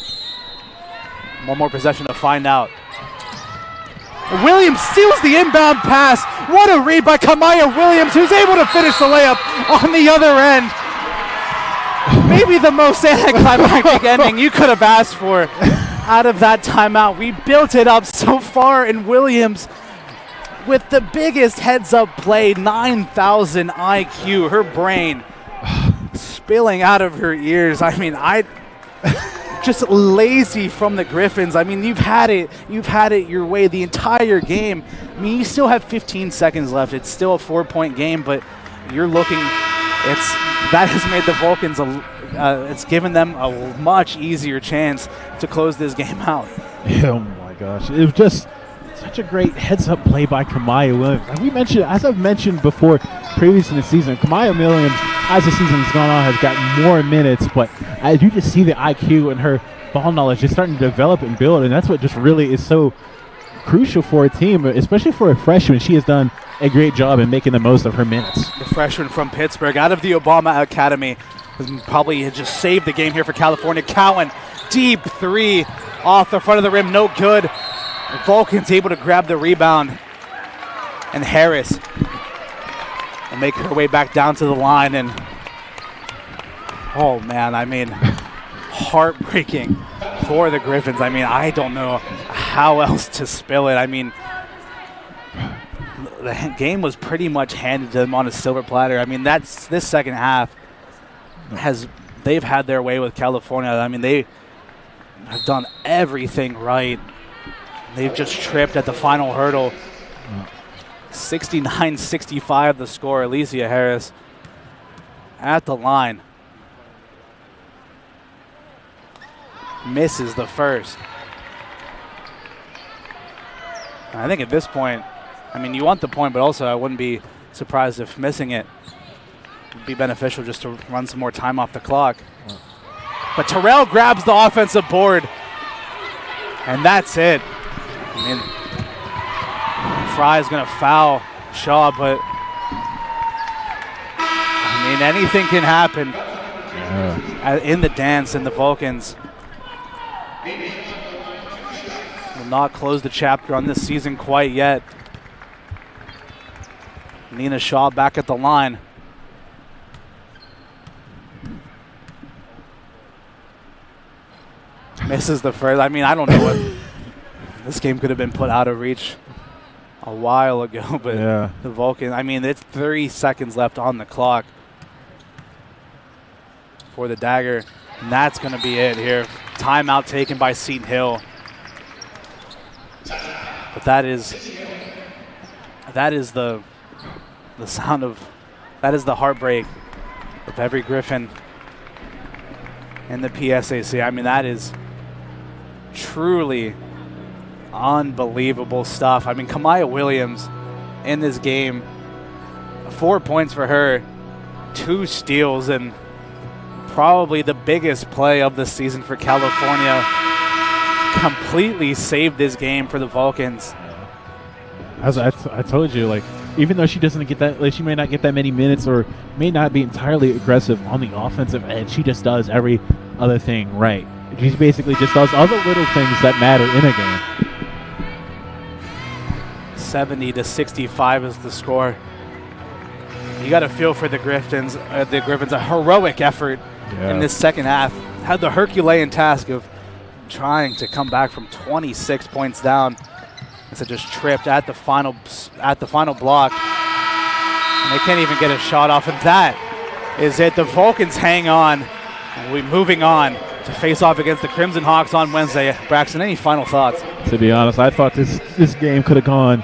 One more possession to find out. Williams steals the inbound pass. What a read by Kamaya Williams, who's able to finish the layup on the other end. Maybe the most anticlimactic ending you could have asked for out of that timeout. We built it up so far, and Williams with the biggest heads-up play, 9,000 IQ, her brain spilling out of her ears. I mean, just lazy from the Griffins. I mean, you've had it your way the entire game. I mean, you still have 15 seconds left. It's still a 4-point game, but you're looking. That has made the Vulcans it's given them a much easier chance to close this game out. Oh my gosh, it was just such a great heads-up play by Kamaya Williams. As I've mentioned before, previous in the season, Kamaya Williams, as the season's gone on, has gotten more minutes, but as you just see the IQ and her ball knowledge is starting to develop and build, and that's what just really is so crucial for a team, especially for a freshman. She has done a great job in making the most of her minutes. The freshman from Pittsburgh, out of the Obama Academy, has probably just saved the game here for California. Cowan, deep three off the front of the rim, no good. The Vulcans able to grab the rebound, and Harris will make her way back down to the line. And oh man, I mean, heartbreaking for the Griffins. I mean, I don't know how else to spill it. I mean, the game was pretty much handed to them on a silver platter. I mean, this second half they've had their way with California. I mean, they have done everything right. They've just tripped at the final hurdle. 69-65 the score. Alicia Harris at the line. Misses the first. And I think at this point, I mean, you want the point, but also I wouldn't be surprised if missing it would be beneficial just to run some more time off the clock. But Terrell grabs the offensive board, and that's it. I mean, Fry's going to foul Shaw, but I mean, anything can happen in the dance, and the Vulcans will not close the chapter on this season quite yet. Nina Shaw back at the line. Misses the first. I mean, I don't know what. This game could have been put out of reach a while ago, but the Vulcan, I mean, it's 30 seconds left on the clock for the dagger, and that's going to be it here. Timeout taken by Seton Hill. But that is the sound of, that is the heartbreak of every Griffin in the PSAC. I mean, that is truly unbelievable stuff. I mean, Kamaya Williams in this game, 4 points for her, 2 steals, and probably the biggest play of the season for California. Completely saved this game for the Vulcans. As I told you, like, even though she doesn't get that, like, she may not get that many minutes or may not be entirely aggressive on the offensive end, she just does every other thing right. She basically just does all the little things that matter in a game. 70-65 is the score. You got to feel for the Griffins. A heroic effort in this second half. Had the Herculean task of trying to come back from 26 points down. So just tripped at the final block. And they can't even get a shot off. And that is it. The Vulcans hang on. And we're moving on to face off against the Crimson Hawks on Wednesday. Braxton, any final thoughts? To be honest, I thought this game could have gone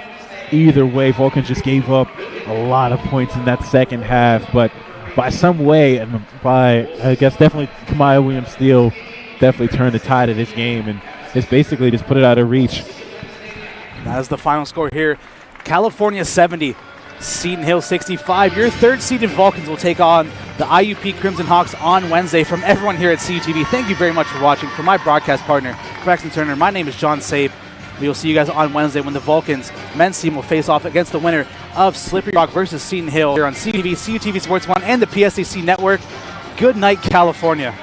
either way. Vulcans just gave up a lot of points in that second half, but by some way, and by, I guess, definitely Kamaya Williams steal definitely turned the tide of this game, and it's basically just put it out of reach. That is the final score here. California 70, Seton Hill 65. Your third-seeded Vulcans will take on the IUP Crimson Hawks on Wednesday. From everyone here at CUTV, thank you very much for watching. For my broadcast partner, Braxton Turner, my name is John Sabe. We will see you guys on Wednesday when the Vulcans men's team will face off against the winner of Slippery Rock versus Seton Hill here on CUTV, CUTV Sports 1, and the PSAC Network. Good night, California.